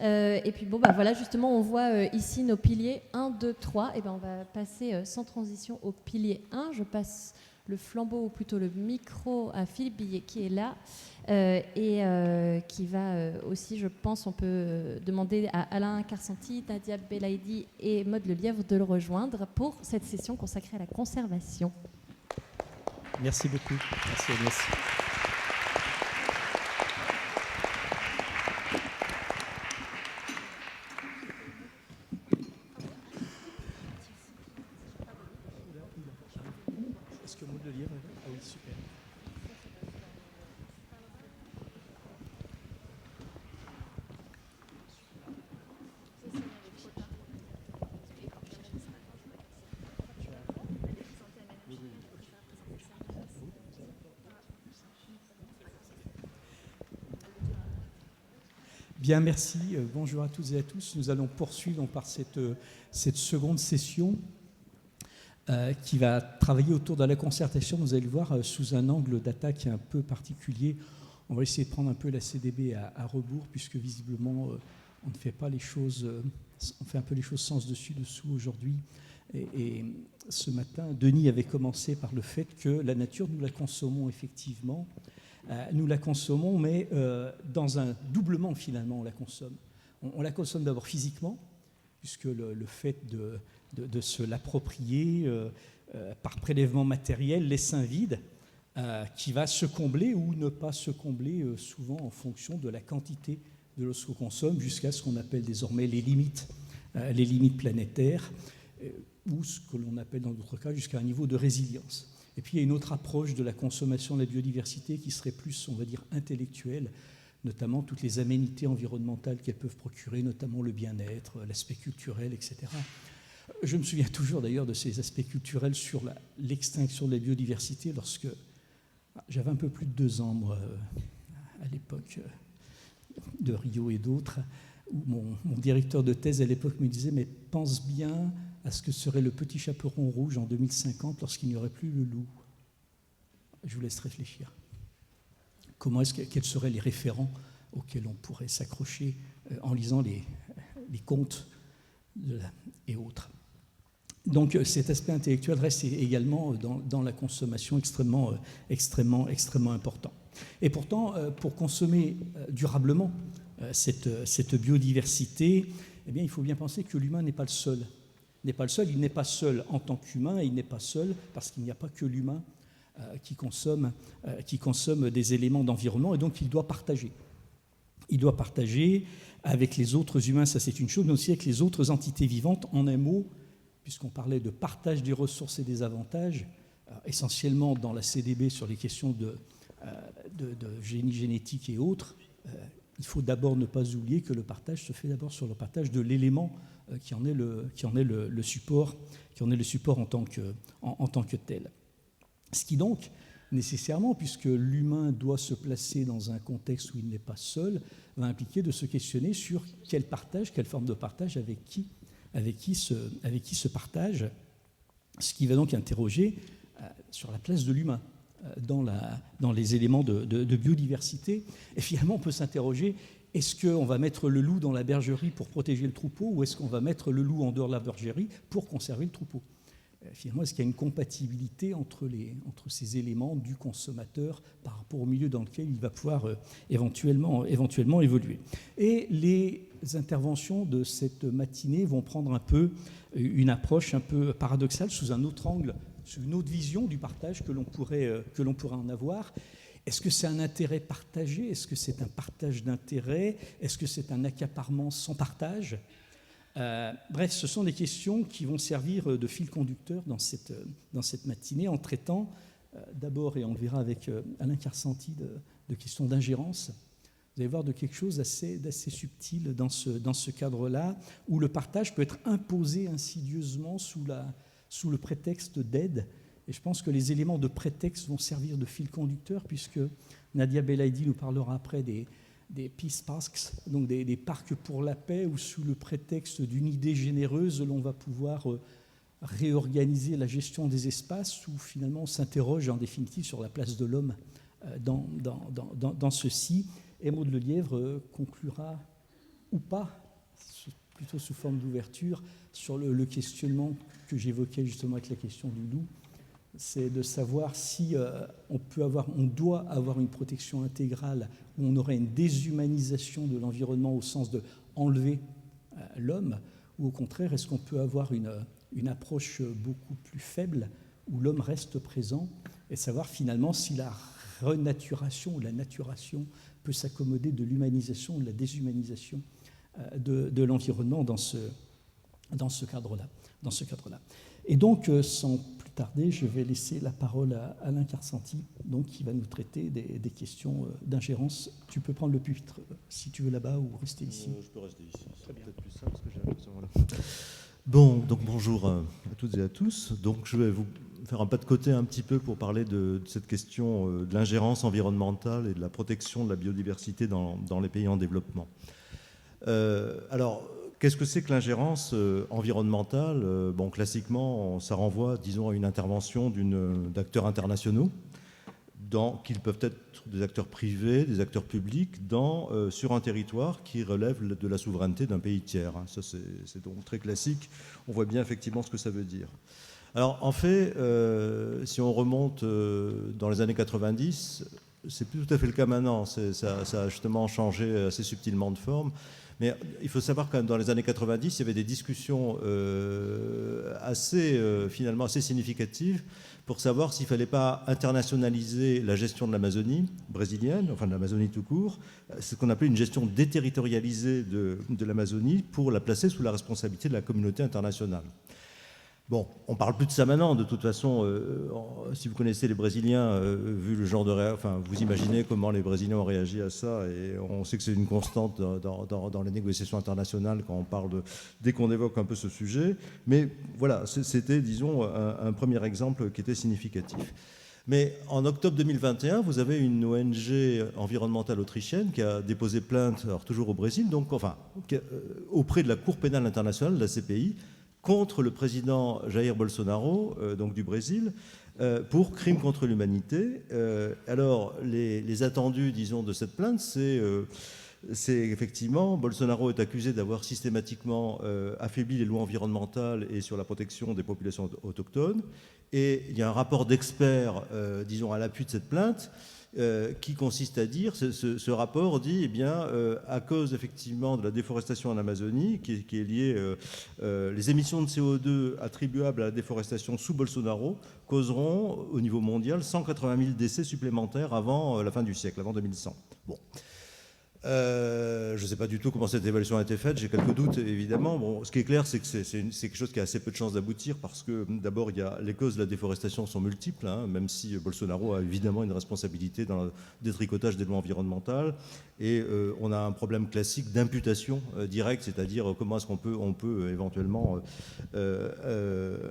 Et puis bon, bah voilà, justement, on voit ici nos piliers 1, 2, 3. Et ben, on va passer sans transition au pilier 1. Je passe le flambeau, ou plutôt le micro, à Philippe Billet qui est là et qui va aussi, je pense, on peut demander à Alain Carsanti, Nadia Belaïdi et Maud Lelièvre de le rejoindre pour cette session consacrée à la conservation. Merci beaucoup. Merci Agnès. Est-ce que Maud Lelièvre est là ? Ah oui, super. Bien, merci. Bonjour à toutes et à tous. Nous allons poursuivre donc par cette seconde session qui va travailler autour de la concertation. Vous allez le voir sous un angle d'attaque un peu particulier. On va essayer de prendre un peu la CDB à rebours, puisque visiblement on ne fait pas les choses, on fait un peu les choses sens dessus dessous aujourd'hui. Et ce matin, Denis avait commencé par le fait que la nature, nous la consommons effectivement. Nous la consommons, mais dans un doublement finalement, on la consomme. On la consomme d'abord physiquement, puisque le fait de se l'approprier par prélèvement matériel laisse un vide qui va se combler ou ne pas se combler souvent en fonction de la quantité de l'eau qu'on consomme, jusqu'à ce qu'on appelle désormais les limites planétaires, ou ce que l'on appelle dans d'autres cas jusqu'à un niveau de résilience. Et puis il y a une autre approche de la consommation de la biodiversité qui serait plus, on va dire, intellectuelle, notamment toutes les aménités environnementales qu'elles peuvent procurer, notamment le bien-être, l'aspect culturel, etc. Je me souviens toujours d'ailleurs de ces aspects culturels sur l'extinction de la biodiversité lorsque j'avais un peu plus de 2 ans, moi, à l'époque de Rio et d'autres, où mon directeur de thèse à l'époque me disait « mais pense bien à ce que serait le petit chaperon rouge en 2050 lorsqu'il n'y aurait plus le loup ». Je vous laisse réfléchir. Quels seraient les référents auxquels on pourrait s'accrocher en lisant les contes et autres. Donc cet aspect intellectuel reste également dans la consommation extrêmement important. Et pourtant, pour consommer durablement cette biodiversité, eh bien, il faut bien penser que l'humain n'est pas le seul. Il n'est pas seul en tant qu'humain, et il n'est pas seul parce qu'il n'y a pas que l'humain qui consomme des éléments d'environnement, et donc il doit partager. Il doit partager avec les autres humains, ça c'est une chose, mais aussi avec les autres entités vivantes. En un mot, puisqu'on parlait de partage des ressources et des avantages, essentiellement dans la CDB sur les questions de génie génétique et autres, il faut d'abord ne pas oublier que le partage se fait d'abord sur le partage de l'élément qui en est le support en tant que tel. Ce qui donc, nécessairement, puisque l'humain doit se placer dans un contexte où il n'est pas seul, va impliquer de se questionner sur quelle forme de partage, avec qui se partage, ce qui va donc interroger sur la place de l'humain dans les éléments de biodiversité. Et finalement, on peut s'interroger, est-ce qu'on va mettre le loup dans la bergerie pour protéger le troupeau, ou est-ce qu'on va mettre le loup en dehors de la bergerie pour conserver le troupeau ? Finalement, est-ce qu'il y a une compatibilité entre ces éléments du consommateur par rapport au milieu dans lequel il va pouvoir éventuellement évoluer ? Et les interventions de cette matinée vont prendre un peu une approche un peu paradoxale, sous un autre angle, sous une autre vision du partage que l'on pourrait en avoir. Est-ce que c'est un intérêt partagé ? Est-ce que c'est un partage d'intérêts ? Est-ce que c'est un accaparement sans partage ? Bref, ce sont des questions qui vont servir de fil conducteur dans cette matinée, en traitant d'abord, et on le verra avec Alain Carsanti, de questions d'ingérence. Vous allez voir de quelque chose d'assez subtil dans ce cadre-là, où le partage peut être imposé insidieusement sous le prétexte d'aide. Et je pense que les éléments de prétexte vont servir de fil conducteur, puisque Nadia Belaïdi nous parlera après des peace parks, donc des parcs pour la paix, où sous le prétexte d'une idée généreuse, l'on va pouvoir réorganiser la gestion des espaces, où finalement on s'interroge en définitive sur la place de l'homme dans ceci. Et Maud Lelièvre conclura ou pas, plutôt sous forme d'ouverture, sur le questionnement que j'évoquais justement avec la question du loup, c'est de savoir si on doit avoir une protection intégrale où on aurait une déshumanisation de l'environnement au sens de enlever l'homme, ou au contraire, est-ce qu'on peut avoir une approche beaucoup plus faible où l'homme reste présent et savoir finalement si la renaturation ou la naturation peut s'accommoder de l'humanisation ou de la déshumanisation de l'environnement dans ce cadre-là. Et donc, sans plus tarder, je vais laisser la parole à Alain Carcenti, donc, qui va nous traiter des questions d'ingérence. Tu peux prendre le pupitre si tu veux là-bas ou rester ici. Je peux rester ici, c'est peut-être plus simple parce que j'ai l'impression. Voilà. Bon, donc bonjour à toutes et à tous. Donc je vais vous faire un pas de côté un petit peu pour parler de cette question de l'ingérence environnementale et de la protection de la biodiversité dans les pays en développement. Alors, qu'est-ce que c'est que l'ingérence environnementale ? Bon, classiquement, ça renvoie, disons, à une intervention d'acteurs internationaux, qu'ils peuvent être des acteurs privés, des acteurs publics, sur un territoire qui relève de la souveraineté d'un pays tiers. Ça, c'est donc très classique. On voit bien effectivement ce que ça veut dire. Alors, en fait, si on remonte dans les années 90, c'est plus tout à fait le cas maintenant. Ça a justement changé assez subtilement de forme. Mais il faut savoir que dans les années 90, il y avait des discussions finalement assez significatives pour savoir s'il ne fallait pas internationaliser la gestion de l'Amazonie brésilienne, enfin de l'Amazonie tout court, ce qu'on appelait une gestion déterritorialisée de l'Amazonie pour la placer sous la responsabilité de la communauté internationale. Bon, on ne parle plus de ça maintenant, de toute façon, si vous connaissez les Brésiliens, vu le genre vous imaginez comment les Brésiliens ont réagi à ça, et on sait que c'est une constante dans les négociations internationales quand on parle dès qu'on évoque un peu ce sujet, mais voilà, c'était, disons, un premier exemple qui était significatif. Mais en octobre 2021, vous avez une ONG environnementale autrichienne qui a déposé plainte, alors toujours au Brésil, auprès de la Cour pénale internationale, la CPI, contre le président Jair Bolsonaro, donc du Brésil, pour crime contre l'humanité. Alors, les attendus, disons, de cette plainte, c'est effectivement, Bolsonaro est accusé d'avoir systématiquement affaibli les lois environnementales et sur la protection des populations autochtones. Et il y a un rapport d'experts, disons, à l'appui de cette plainte, qui consiste à dire, ce rapport dit, eh bien, à cause effectivement de la déforestation en Amazonie, qui est liée, les émissions de CO2 attribuables à la déforestation sous Bolsonaro causeront au niveau mondial 180 000 décès supplémentaires avant la fin du siècle, avant 2100. Bon. Je ne sais pas du tout comment cette évaluation a été faite, j'ai quelques doutes évidemment. Bon, ce qui est clair, c'est que c'est quelque chose qui a assez peu de chances d'aboutir parce que d'abord, les causes de la déforestation sont multiples, même si Bolsonaro a évidemment une responsabilité dans le détricotage des lois environnementales. Et on a un problème classique d'imputation directe, c'est-à-dire comment est-ce qu'on peut éventuellement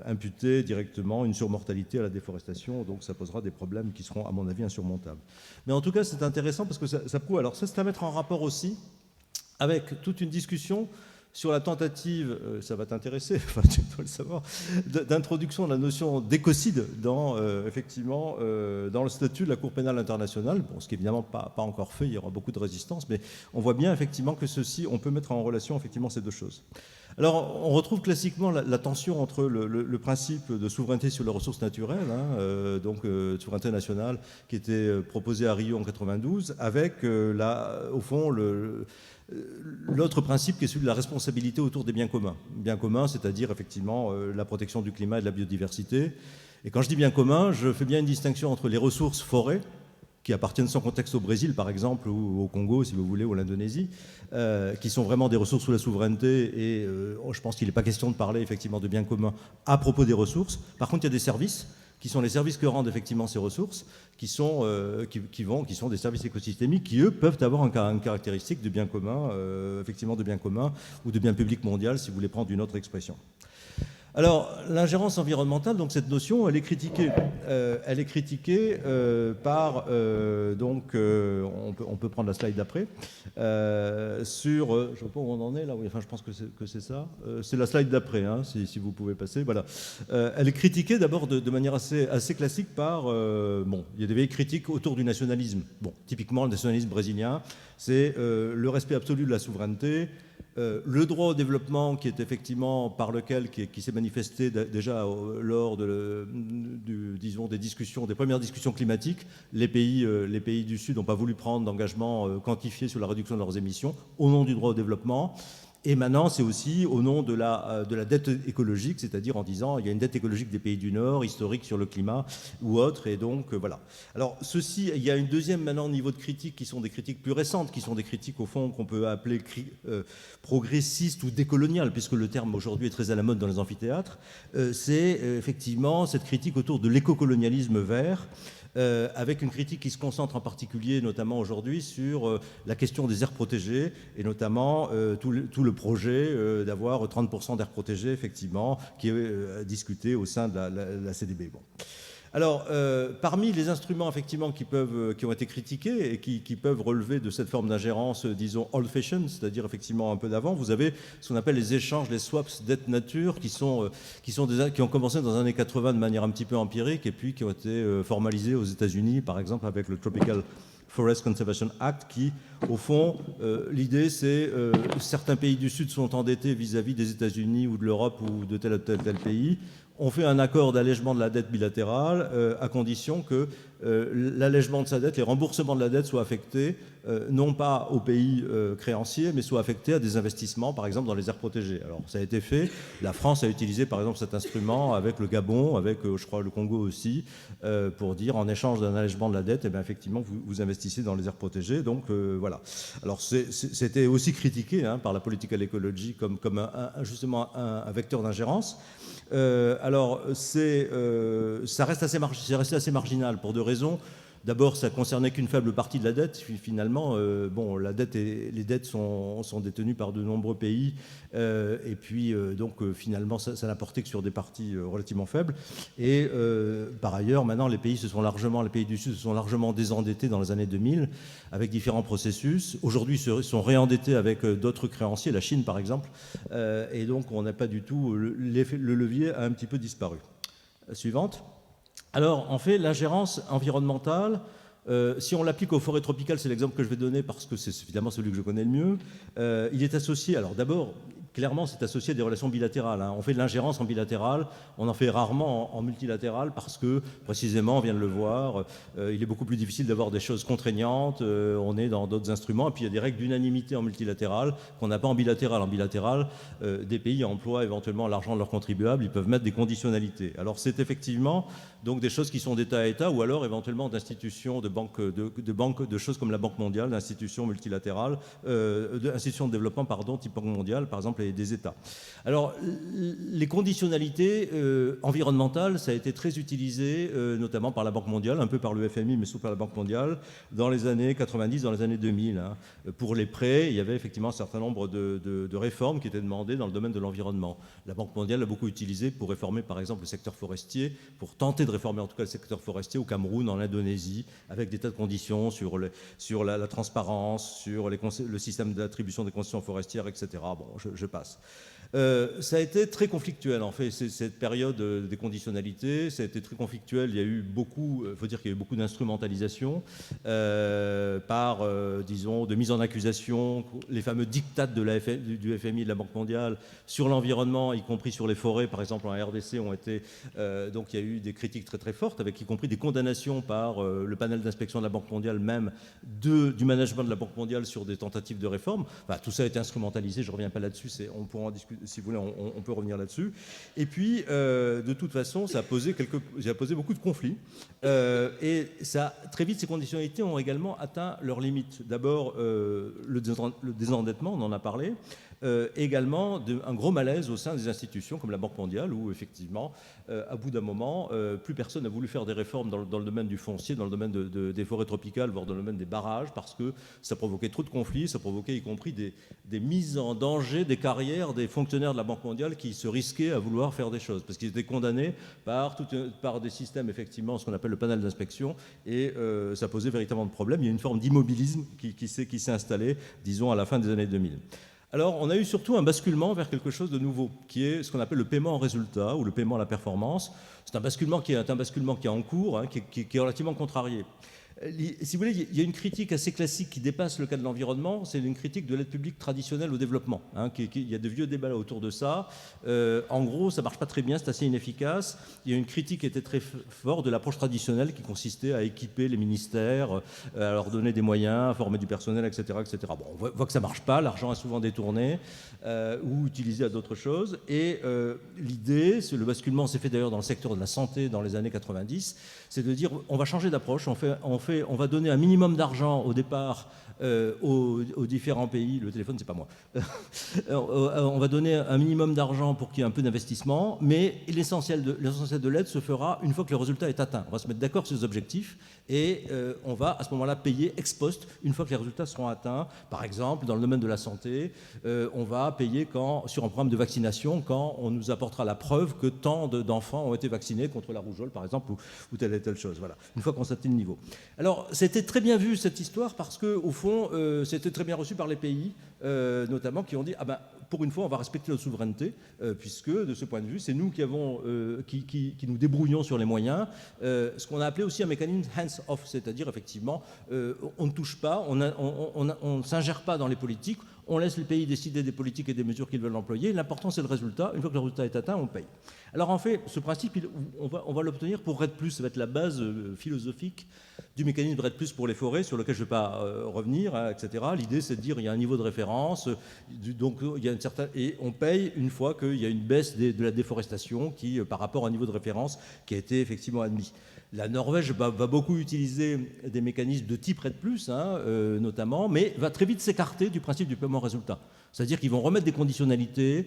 imputer directement une surmortalité à la déforestation. Donc ça posera des problèmes qui seront, à mon avis, insurmontables. Mais en tout cas, c'est intéressant parce que ça prouve. Alors ça, c'est à mettre en rapport aussi avec toute une discussion sur la tentative, ça va t'intéresser, enfin tu dois le savoir, d'introduction de la notion d'écocide effectivement, dans le statut de la Cour pénale internationale, bon, ce qui n'est évidemment pas encore fait, il y aura beaucoup de résistance, mais on voit bien effectivement que on peut mettre en relation effectivement ces deux choses. Alors, on retrouve classiquement la tension entre le principe de souveraineté sur les ressources naturelles, souveraineté nationale, qui était proposé à Rio en 92, avec, au fond, l'autre principe qui est celui de la responsabilité autour des biens communs. Biens communs, c'est-à-dire effectivement la protection du climat et de la biodiversité. Et quand je dis biens communs, je fais bien une distinction entre les ressources forêts, qui appartiennent sans contexte au Brésil, par exemple, ou au Congo, si vous voulez, ou à l'Indonésie, qui sont vraiment des ressources sous la souveraineté. Et je pense qu'il n'est pas question de parler effectivement de biens communs à propos des ressources. Par contre, il y a des services qui sont les services que rendent effectivement ces ressources, qui sont des services écosystémiques qui, eux, peuvent avoir une caractéristique de bien commun, effectivement de bien commun, ou de bien public mondial, si vous voulez prendre une autre expression. Alors, l'ingérence environnementale, donc cette notion, elle est critiquée. Par, on peut prendre la slide d'après, je ne sais pas où on en est là, oui, enfin je pense que c'est ça. C'est la slide d'après, si vous pouvez passer, voilà. Elle est critiquée d'abord de manière assez classique par, il y a des vieilles critiques autour du nationalisme. Bon, typiquement le nationalisme brésilien, c'est le respect absolu de la souveraineté, le droit au développement qui est effectivement par lequel, qui s'est manifesté déjà lors disons, des premières discussions climatiques, les pays du Sud n'ont pas voulu prendre d'engagement quantifié sur la réduction de leurs émissions au nom du droit au développement. Et maintenant, c'est aussi au nom de la dette écologique, c'est-à-dire en disant il y a une dette écologique des pays du Nord, historique sur le climat ou autre, et donc voilà. Alors ceci, il y a une deuxième maintenant niveau de critique qui sont des critiques plus récentes, qui sont des critiques au fond qu'on peut appeler progressistes ou décoloniales, puisque le terme aujourd'hui est très à la mode dans les amphithéâtres. C'est effectivement cette critique autour de l'écocolonialisme vert. Avec une critique qui se concentre en particulier, notamment aujourd'hui, sur la question des aires protégées, et notamment tout le projet d'avoir 30% d'aires protégées, effectivement, qui est discuté au sein de la CDB. Bon. Alors, parmi les instruments, effectivement, qui ont été critiqués et qui peuvent relever de cette forme d'ingérence, disons, old-fashioned, c'est-à-dire, effectivement, un peu d'avant, vous avez ce qu'on appelle les échanges, les swaps dette nature, qui ont commencé dans les années 80 de manière un petit peu empirique, et puis qui ont été formalisés aux États-Unis, par exemple, avec le Tropical Forest Conservation Act, qui, au fond, l'idée, c'est certains pays du Sud sont endettés vis-à-vis des États-Unis ou de l'Europe ou de tel pays. On fait un accord d'allègement de la dette bilatérale à condition que l'allègement de sa dette, les remboursements de la dette soient affectés non pas aux pays créanciers, mais soient affectés à des investissements, par exemple dans les aires protégées. Alors ça a été fait. La France a utilisé par exemple cet instrument avec le Gabon, avec je crois le Congo aussi, pour dire en échange d'un allègement de la dette, eh bien, effectivement vous investissez dans les aires protégées. Donc voilà. Alors c'était aussi critiqué par la political ecology comme justement un vecteur d'ingérence. Alors, ça reste assez marginal pour deux raisons. D'abord, ça ne concernait qu'une faible partie de la dette. Finalement, les dettes sont détenues par de nombreux pays. Et puis, finalement, ça n'a porté que sur des parties relativement faibles. Et par ailleurs, maintenant, les pays du Sud se sont largement désendettés dans les années 2000 avec différents processus. Aujourd'hui, ils sont réendettés avec d'autres créanciers, la Chine par exemple. Et donc, on n'a pas du tout... Le levier a un petit peu disparu. Suivante. Alors, en fait, l'ingérence environnementale, si on l'applique aux forêts tropicales, c'est l'exemple que je vais donner parce que c'est évidemment celui que je connais le mieux, il est associé, alors d'abord, clairement, c'est associé à des relations bilatérales. On fait de l'ingérence en bilatéral, on en fait rarement en multilatéral parce que, précisément, on vient de le voir, il est beaucoup plus difficile d'avoir des choses contraignantes, on est dans d'autres instruments, et puis il y a des règles d'unanimité en multilatéral qu'on n'a pas en bilatéral. En bilatéral, des pays emploient éventuellement l'argent de leurs contribuables, ils peuvent mettre des conditionnalités. Alors c'est effectivement donc des choses qui sont d'État à État, ou alors éventuellement d'institutions, de choses comme la Banque mondiale, d'institutions multilatérales, d'institutions de développement, type Banque mondiale, par exemple, et des États. Alors, les conditionnalités environnementales, ça a été très utilisé, notamment par la Banque mondiale, un peu par le FMI, mais surtout par la Banque mondiale, dans les années 90, dans les années 2000. Pour les prêts, il y avait effectivement un certain nombre de réformes qui étaient demandées dans le domaine de l'environnement. La Banque mondiale l'a beaucoup utilisé pour réformer, par exemple, le secteur forestier, pour tenter de réformer en tout cas le secteur forestier au Cameroun, en Indonésie, avec des tas de conditions sur la transparence, sur le système d'attribution des concessions forestières, etc. Bon, je passe. Ça a été très conflictuel, en fait, cette période des conditionnalités. Ça a été très conflictuel. Il y a eu faut dire qu'il y a eu beaucoup d'instrumentalisation disons, de mise en accusation, les fameux diktats du FMI, de la Banque mondiale, sur l'environnement, y compris sur les forêts, par exemple en RDC, ont été... donc il y a eu des critiques très très fortes, avec y compris des condamnations par le panel d'inspection de la Banque mondiale, même du management de la Banque mondiale sur des tentatives de réforme. Enfin, tout ça a été instrumentalisé, je ne reviens pas là-dessus, on pourra en discuter. Si vous voulez, on peut revenir là-dessus. Et puis, de toute façon, ça a posé beaucoup de conflits. Et très vite, ces conditionnalités ont également atteint leurs limites. D'abord, le désendettement, on en a parlé. Également un gros malaise au sein des institutions comme la Banque mondiale, où effectivement, à bout d'un moment, plus personne n'a voulu faire des réformes dans le domaine du foncier, dans le domaine des forêts tropicales, voire dans le domaine des barrages, parce que ça provoquait trop de conflits, ça provoquait y compris des mises en danger des carrières des fonctionnaires de la Banque mondiale qui se risquaient à vouloir faire des choses, parce qu'ils étaient condamnés par des systèmes, effectivement, ce qu'on appelle le panel d'inspection, et ça posait véritablement de problèmes. Il y a une forme d'immobilisme qui s'est installée, disons, à la fin des années 2000. Alors, on a eu surtout un basculement vers quelque chose de nouveau, qui est ce qu'on appelle le paiement en résultat ou le paiement à la performance. C'est un basculement qui est en cours, qui est relativement contrarié. Si vous voulez, il y a une critique assez classique qui dépasse le cas de l'environnement, c'est une critique de l'aide publique traditionnelle au développement. Il y a de vieux débats là autour de ça. En gros, ça ne marche pas très bien, c'est assez inefficace. Il y a une critique qui était très forte de l'approche traditionnelle qui consistait à équiper les ministères, à leur donner des moyens, à former du personnel, etc. etc. Bon, on voit que ça ne marche pas, l'argent est souvent détourné ou utilisé à d'autres choses. Et l'idée, le basculement s'est fait d'ailleurs dans le secteur de la santé dans les années 90, c'est de dire on va changer d'approche, on va donner un minimum d'argent au départ aux différents pays. Le téléphone, c'est pas moi. On va donner un minimum d'argent pour qu'il y ait un peu d'investissement, mais l'essentiel de l'aide se fera une fois que le résultat est atteint. On va se mettre d'accord sur les objectifs et on va à ce moment-là payer ex post une fois que les résultats seront atteints. Par exemple, dans le domaine de la santé, on va payer sur un programme de vaccination quand on nous apportera la preuve que tant d'enfants ont été vaccinés contre la rougeole, par exemple, ou telle et telle chose. Voilà. Une fois qu'on s'atteint le niveau. Alors, c'était très bien vu cette histoire parce que, au fond, c'était très bien reçu par les pays, notamment qui ont dit pour une fois, on va respecter notre souveraineté, puisque de ce point de vue, c'est nous qui nous débrouillons sur les moyens. Ce qu'on a appelé aussi un mécanisme hands-off, c'est-à-dire effectivement, on ne touche pas, on ne s'ingère pas dans les politiques, on laisse les pays décider des politiques et des mesures qu'ils veulent employer. L'important, c'est le résultat. Une fois que le résultat est atteint, on paye. Alors en fait, ce principe, on va l'obtenir pour REDD+. Ça va être la base philosophique du mécanisme REDD+, pour les forêts, sur lequel je ne vais pas revenir, etc. L'idée, c'est de dire qu'il y a un niveau de référence, donc il y a et on paye une fois qu'il y a une baisse de la déforestation par rapport à un niveau de référence qui a été effectivement admis. La Norvège va beaucoup utiliser des mécanismes de type REDD+, notamment, mais va très vite s'écarter du principe du paiement-résultat. C'est-à-dire qu'ils vont remettre des conditionnalités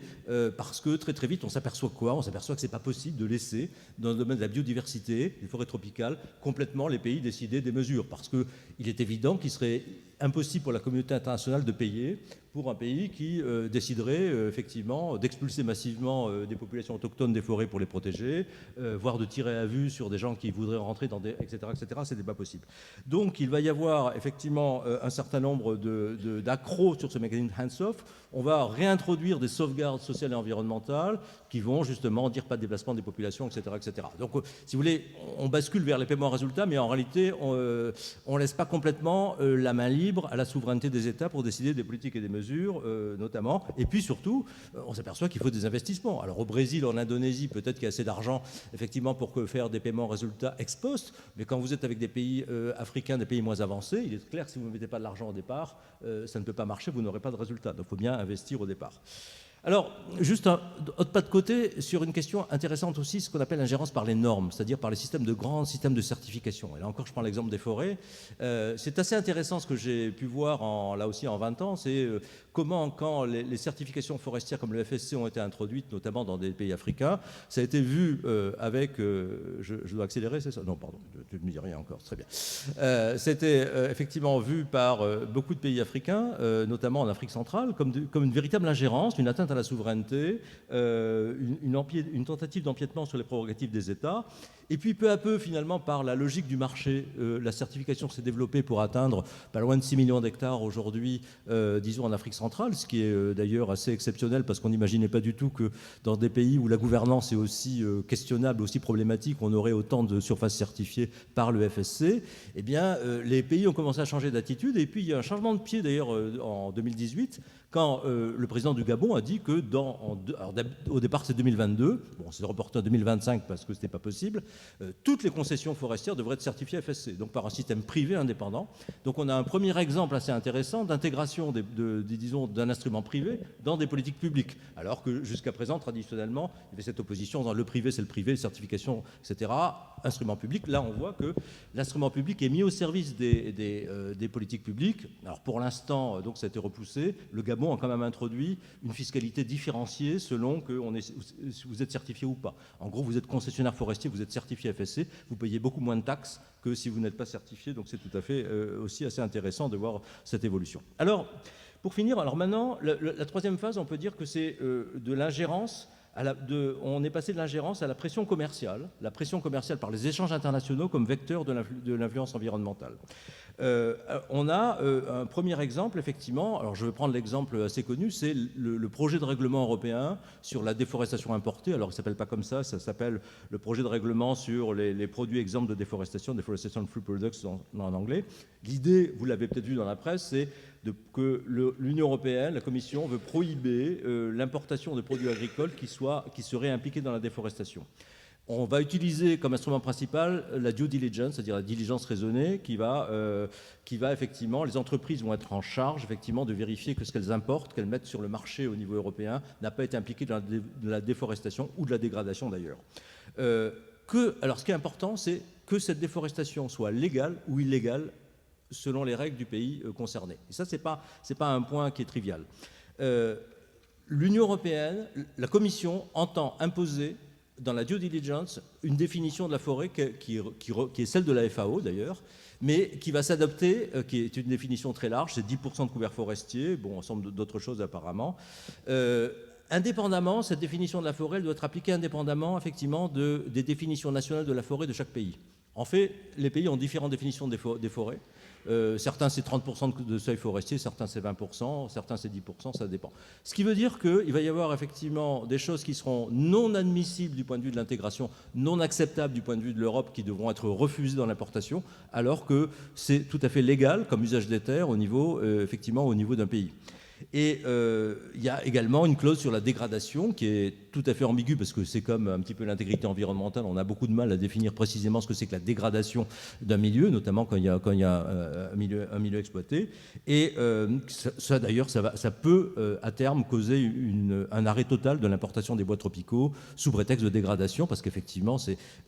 parce que très vite, on s'aperçoit quoi ? On s'aperçoit que ce n'est pas possible de laisser, dans le domaine de la biodiversité, des forêts tropicales, complètement les pays décider des mesures. Parce qu'il est évident qu'il serait impossible pour la communauté internationale de payer pour un pays qui déciderait effectivement d'expulser massivement des populations autochtones des forêts pour les protéger, voire de tirer à vue sur des gens qui voudraient rentrer dans des... etc. Ce n'est pas possible. Donc il va y avoir effectivement un certain nombre d'accros sur ce mécanisme hands-off. On va réintroduire des sauvegardes sociales et environnementales qui vont justement dire pas de déplacement des populations, etc. etc. Donc si vous voulez, on bascule vers les paiements à résultats, mais en réalité, on ne laisse pas complètement la main libre à la souveraineté des États pour décider des politiques et des mesures, notamment. Et puis surtout, on s'aperçoit qu'il faut des investissements. Alors au Brésil, en Indonésie, peut-être qu'il y a assez d'argent, effectivement, pour faire des paiements résultats ex post, mais quand vous êtes avec des pays africains, des pays moins avancés, il est clair que si vous ne mettez pas de l'argent au départ, ça ne peut pas marcher, vous n'aurez pas de résultat. Donc il faut bien investir au départ. Alors, juste un autre pas de côté sur une question intéressante aussi, ce qu'on appelle l'ingérence par les normes, c'est-à-dire par les grands systèmes de certification. Et là encore, je prends l'exemple des forêts. C'est assez intéressant ce que j'ai pu voir là aussi en 20 ans, c'est comment, quand les certifications forestières comme le FSC ont été introduites, notamment dans des pays africains, ça a été vu avec... je dois accélérer, c'est ça ? Non, pardon, tu ne me dis rien encore, c'est très bien. C'était effectivement vu par beaucoup de pays africains, notamment en Afrique centrale, comme une véritable ingérence, une atteinte à la souveraineté, une tentative d'empiètement sur les prérogatives des États. Et puis peu à peu, finalement, par la logique du marché, la certification s'est développée pour atteindre pas loin de 6 millions d'hectares aujourd'hui, disons en Afrique centrale, ce qui est d'ailleurs assez exceptionnel parce qu'on n'imaginait pas du tout que dans des pays où la gouvernance est aussi questionnable, aussi problématique, on aurait autant de surfaces certifiées par le FSC. Eh bien, les pays ont commencé à changer d'attitude et puis il y a un changement de pied d'ailleurs en 2018 quand le président du Gabon a dit que au départ c'est 2022, bon c'est reporté en 2025 parce que ce n'était pas possible, toutes les concessions forestières devraient être certifiées FSC, donc par un système privé indépendant. Donc on a un premier exemple assez intéressant d'intégration disons, d'un instrument privé dans des politiques publiques, alors que jusqu'à présent, traditionnellement, il y avait cette opposition dans le privé, c'est le privé, les certifications, etc. Instrument public, là on voit que l'instrument public est mis au service des politiques publiques. Alors pour l'instant, donc ça a été repoussé. Le Gabon a quand même introduit une fiscalité différenciée selon que si vous êtes certifié ou pas. En gros, vous êtes concessionnaire forestier, vous êtes certifié FSC, vous payez beaucoup moins de taxes que si vous n'êtes pas certifié. Donc c'est tout à fait aussi assez intéressant de voir cette évolution. Alors, pour finir, maintenant, la troisième phase, on peut dire que c'est de l'ingérence. On est passé de l'ingérence à la pression commerciale par les échanges internationaux comme vecteur de l'influence environnementale. On a un premier exemple, effectivement. Alors, je vais prendre l'exemple assez connu, c'est le projet de règlement européen sur la déforestation importée. Alors, il ne s'appelle pas comme ça s'appelle le projet de règlement sur les produits exempts de déforestation, Deforestation Free Products en anglais. L'idée, vous l'avez peut-être vu dans la presse, c'est que l'Union européenne, la Commission, veut prohiber l'importation de produits agricoles qui seraient impliqués dans la déforestation. On va utiliser comme instrument principal la due diligence, c'est-à-dire la diligence raisonnée, qui va effectivement, les entreprises vont être en charge effectivement de vérifier que ce qu'elles importent, qu'elles mettent sur le marché au niveau européen, n'a pas été impliqué dans la déforestation ou de la dégradation d'ailleurs. Alors ce qui est important, c'est que cette déforestation soit légale ou illégale selon les règles du pays concerné. Et ça, c'est pas un point qui est trivial. L'Union européenne, la Commission entend imposer dans la due diligence une définition de la forêt qui est celle de la FAO d'ailleurs, mais qui va s'adapter, qui est une définition très large, c'est 10% de couverts forestiers, bon, ensemble d'autres choses apparemment. Indépendamment, cette définition de la forêt elle doit être appliquée indépendamment effectivement des définitions nationales de la forêt de chaque pays. En fait, les pays ont différentes définitions des forêts. Certains c'est 30% de seuil forestier, certains c'est 20%, certains c'est 10%, ça dépend. Ce qui veut dire qu'il va y avoir effectivement des choses qui seront non admissibles du point de vue de l'intégration, non acceptables du point de vue de l'Europe, qui devront être refusées dans l'importation, alors que c'est tout à fait légal comme usage des terres au niveau d'un pays. Et il y a également une clause sur la dégradation qui est tout à fait ambiguë parce que c'est comme un petit peu l'intégrité environnementale. On a beaucoup de mal à définir précisément ce que c'est que la dégradation d'un milieu, notamment quand il y a un milieu exploité. Et ça d'ailleurs, ça peut à terme causer un arrêt total de l'importation des bois tropicaux sous prétexte de dégradation parce qu'effectivement,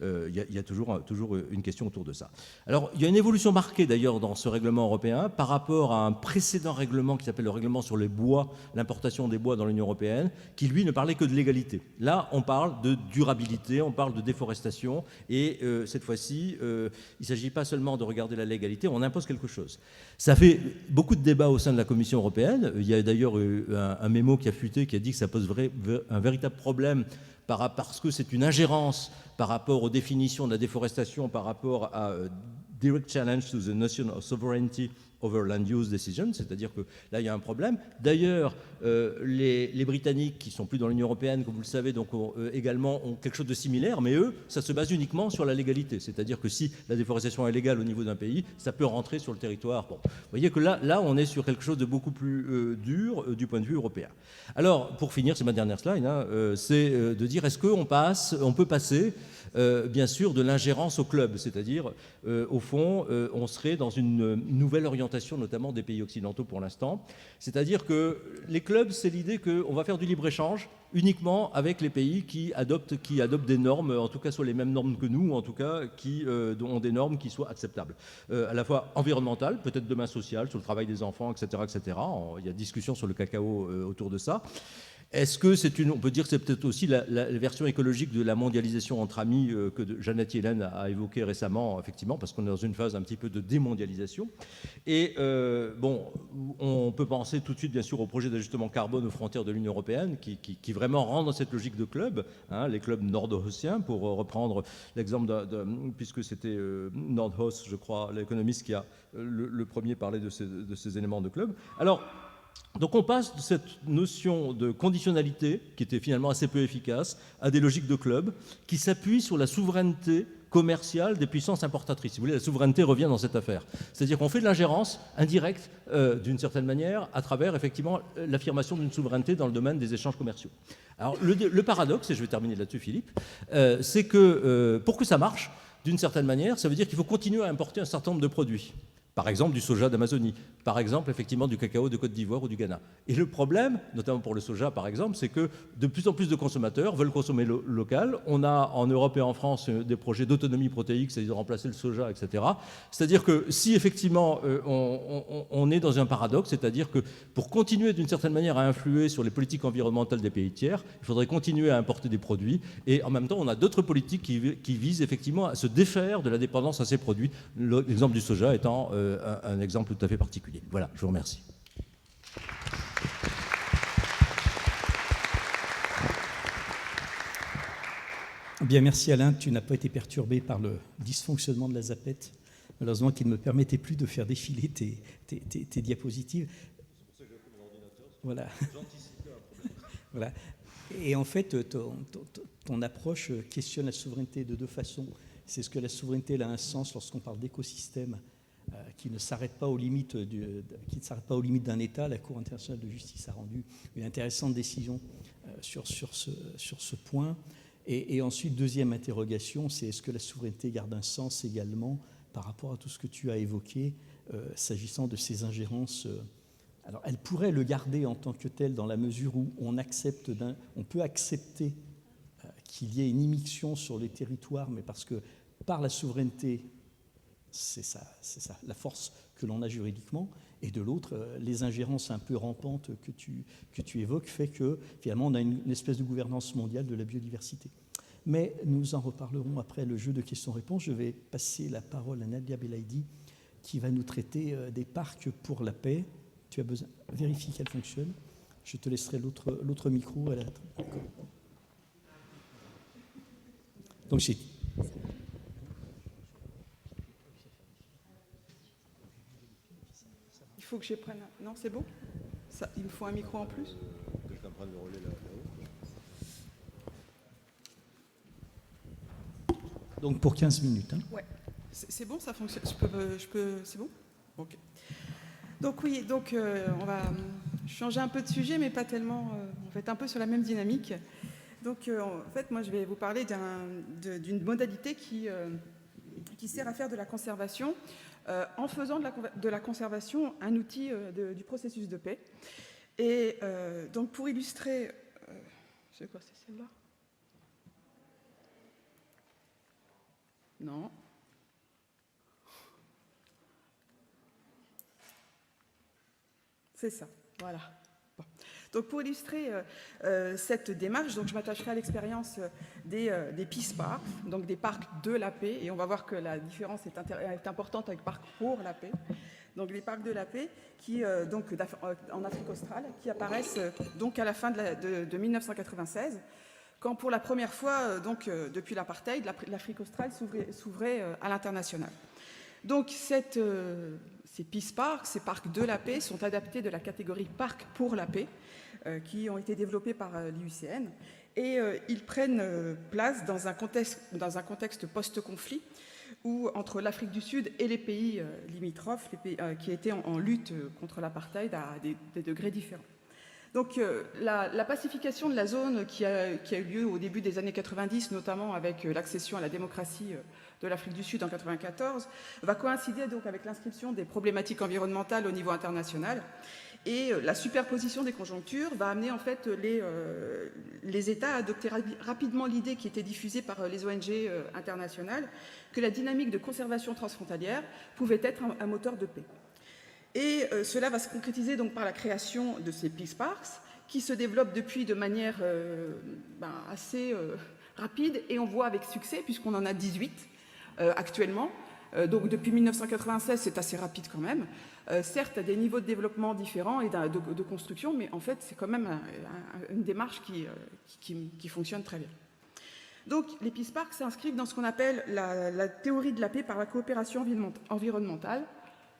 il y a toujours une question autour de ça. Alors, il y a une évolution marquée d'ailleurs dans ce règlement européen par rapport à un précédent règlement qui s'appelle le règlement sur les bois, l'importation des bois dans l'Union européenne, qui lui ne parlait que de légalité. Là, on parle de durabilité, on parle de déforestation, et cette fois-ci, il ne s'agit pas seulement de regarder la légalité, on impose quelque chose. Ça fait beaucoup de débats au sein de la Commission européenne. Il y a d'ailleurs un mémo qui a fuité, qui a dit que ça pose un véritable problème parce que c'est une ingérence par rapport aux définitions de la déforestation, par rapport à direct challenge to the national sovereignty over land use decision, c'est-à-dire que là, il y a un problème. D'ailleurs, les Britanniques, qui ne sont plus dans l'Union européenne, comme vous le savez, donc également ont quelque chose de similaire, mais eux, ça se base uniquement sur la légalité. C'est-à-dire que si la déforestation est légale au niveau d'un pays, ça peut rentrer sur le territoire. Bon, vous voyez que là, on est sur quelque chose de beaucoup plus dur du point de vue européen. Alors, pour finir, c'est ma dernière slide, c'est de dire, est-ce qu'on peut passer bien sûr, de l'ingérence au club, c'est-à-dire, au fond, on serait dans une nouvelle orientation, notamment des pays occidentaux pour l'instant. C'est-à-dire que les clubs, c'est l'idée qu'on va faire du libre-échange uniquement avec les pays qui adoptent des normes, en tout cas soit les mêmes normes que nous, ou en tout cas qui ont des normes qui soient acceptables. À la fois environnementales, peut-être demain sociales, sur le travail des enfants, etc., etc. Il y a discussion sur le cacao autour de ça. Est-ce que on peut dire que c'est peut-être aussi la version écologique de la mondialisation entre amis que Jeannette Yellen a évoqué récemment, effectivement, parce qu'on est dans une phase un petit peu de démondialisation. Et on peut penser tout de suite, bien sûr, au projet d'ajustement carbone aux frontières de l'Union européenne, qui vraiment rentre dans cette logique de club, les clubs nord-ossiens, pour reprendre l'exemple puisque c'était Nordhaus, je crois, l'économiste qui a le premier parlé de ces éléments de club. Alors, donc on passe de cette notion de conditionnalité, qui était finalement assez peu efficace, à des logiques de club qui s'appuient sur la souveraineté commerciale des puissances importatrices. Si vous voulez, la souveraineté revient dans cette affaire. C'est-à-dire qu'on fait de l'ingérence indirecte, d'une certaine manière, à travers effectivement l'affirmation d'une souveraineté dans le domaine des échanges commerciaux. Alors le paradoxe, et je vais terminer là-dessus Philippe, c'est que pour que ça marche, d'une certaine manière, ça veut dire qu'il faut continuer à importer un certain nombre de produits. Par exemple, du soja d'Amazonie. Par exemple, effectivement, du cacao de Côte d'Ivoire ou du Ghana. Et le problème, notamment pour le soja, par exemple, c'est que de plus en plus de consommateurs veulent consommer local. On a en Europe et en France des projets d'autonomie protéique, c'est-à-dire de remplacer le soja, etc. C'est-à-dire que si, effectivement, on est dans un paradoxe, c'est-à-dire que pour continuer, d'une certaine manière, à influer sur les politiques environnementales des pays tiers, il faudrait continuer à importer des produits. Et en même temps, on a d'autres politiques qui visent, effectivement, à se défaire de la dépendance à ces produits. L'exemple du soja étant un exemple tout à fait particulier. Voilà, je vous remercie. Bien, merci Alain. Tu n'as pas été perturbé par le dysfonctionnement de la ZAPET malheureusement qui ne me permettait plus de faire défiler tes diapositives. C'est pour ça que j'ai pris mon ordinateur. Voilà. J'anticipais un problème. Voilà. Et en fait, ton approche questionne la souveraineté de deux façons. C'est ce que la souveraineté elle a un sens lorsqu'on parle d'écosystème qui ne s'arrête pas aux limites d'un État. La Cour internationale de justice a rendu une intéressante décision sur ce point. Et ensuite, deuxième interrogation, c'est est-ce que la souveraineté garde un sens également par rapport à tout ce que tu as évoqué s'agissant de ces ingérences. Alors, elle pourrait le garder en tant que tel dans la mesure où on peut accepter qu'il y ait une immixtion sur les territoires, mais parce que par la souveraineté, c'est ça, la force que l'on a juridiquement, et de l'autre, les ingérences un peu rampantes que tu évoques fait que finalement on a une espèce de gouvernance mondiale de la biodiversité. Mais nous en reparlerons après le jeu de questions-réponses. Je vais passer la parole à Nadia Belaïdi qui va nous traiter des parcs pour la paix. Tu as besoin, vérifie qu'elle fonctionne. Je te laisserai l'autre micro. Donc c'est... Il faut que je prenne... Non, c'est bon ça, il me faut un micro en plus. Quelqu'un prenne le relais là-haut. Donc pour 15 minutes. Hein. Ouais. C'est bon, ça fonctionne. C'est bon. Ok. Donc oui, on va changer un peu de sujet, mais pas tellement. On va être un peu sur la même dynamique. Donc en fait, moi, je vais vous parler d'une modalité qui sert à faire de la conservation, en faisant de la conservation un outil du processus de paix. Et donc pour illustrer, c'est quoi, c'est celle-là? Non. C'est ça, voilà. Bon. Donc pour illustrer cette démarche, donc je m'attacherai à l'expérience des Peace Parks, donc des parcs de la paix, et on va voir que la différence est importante avec parcs pour la paix. Donc les parcs de la paix qui, donc, en Afrique australe, qui apparaissent donc à la fin de 1996, quand pour la première fois, donc, depuis l'apartheid, l'Afrique australe s'ouvrait à l'international. Donc ces Peace Parks, ces parcs de la paix, sont adaptés de la catégorie parcs pour la paix, qui ont été développés par l'IUCN, et ils prennent place dans un contexte post-conflit, où entre l'Afrique du Sud et les pays limitrophes, qui étaient en lutte contre l'apartheid à des degrés différents. Donc la pacification de la zone qui a eu lieu au début des années 90, notamment avec l'accession à la démocratie de l'Afrique du Sud en 1994, va coïncider donc avec l'inscription des problématiques environnementales au niveau international. Et la superposition des conjonctures va amener en fait les États à adopter rapidement l'idée qui était diffusée par les ONG internationales que la dynamique de conservation transfrontalière pouvait être un moteur de paix. Et cela va se concrétiser donc par la création de ces Peace Parks qui se développent depuis de manière assez rapide, et on voit avec succès puisqu'on en a 18 actuellement. Donc depuis 1996, c'est assez rapide quand même. Certes, à des niveaux de développement différents et de construction, mais en fait, c'est quand même une démarche qui fonctionne très bien. Donc les Peace Parks s'inscrivent dans ce qu'on appelle la théorie de la paix par la coopération environnementale.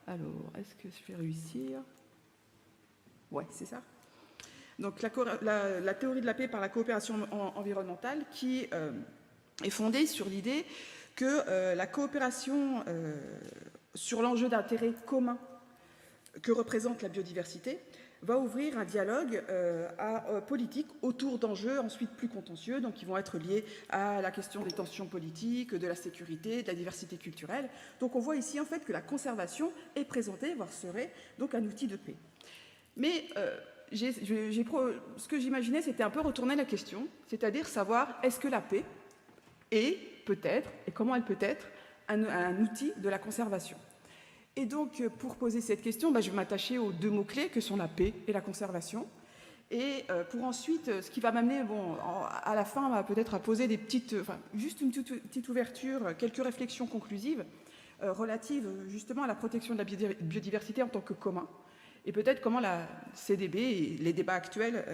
Alors, est-ce que je vais réussir? Ouais, c'est ça. Donc la théorie de la paix par la coopération environnementale qui est fondée sur l'idée que la coopération sur l'enjeu d'intérêt commun que représente la biodiversité va ouvrir un dialogue politique autour d'enjeux ensuite plus contentieux, donc qui vont être liés à la question des tensions politiques, de la sécurité, de la diversité culturelle. Donc on voit ici en fait que la conservation est présentée, voire serait donc un outil de paix. Mais ce que j'imaginais, c'était un peu retourner la question, c'est-à-dire savoir est-ce que la paix est peut-être, et comment elle peut être, un outil de la conservation. Et donc, pour poser cette question, je vais m'attacher aux deux mots-clés que sont la paix et la conservation. Et pour ensuite, ce qui va m'amener, à la fin, peut-être à poser juste une petite ouverture, quelques réflexions conclusives relatives justement à la protection de la biodiversité en tant que commun. Et peut-être comment la CDB et les débats actuels,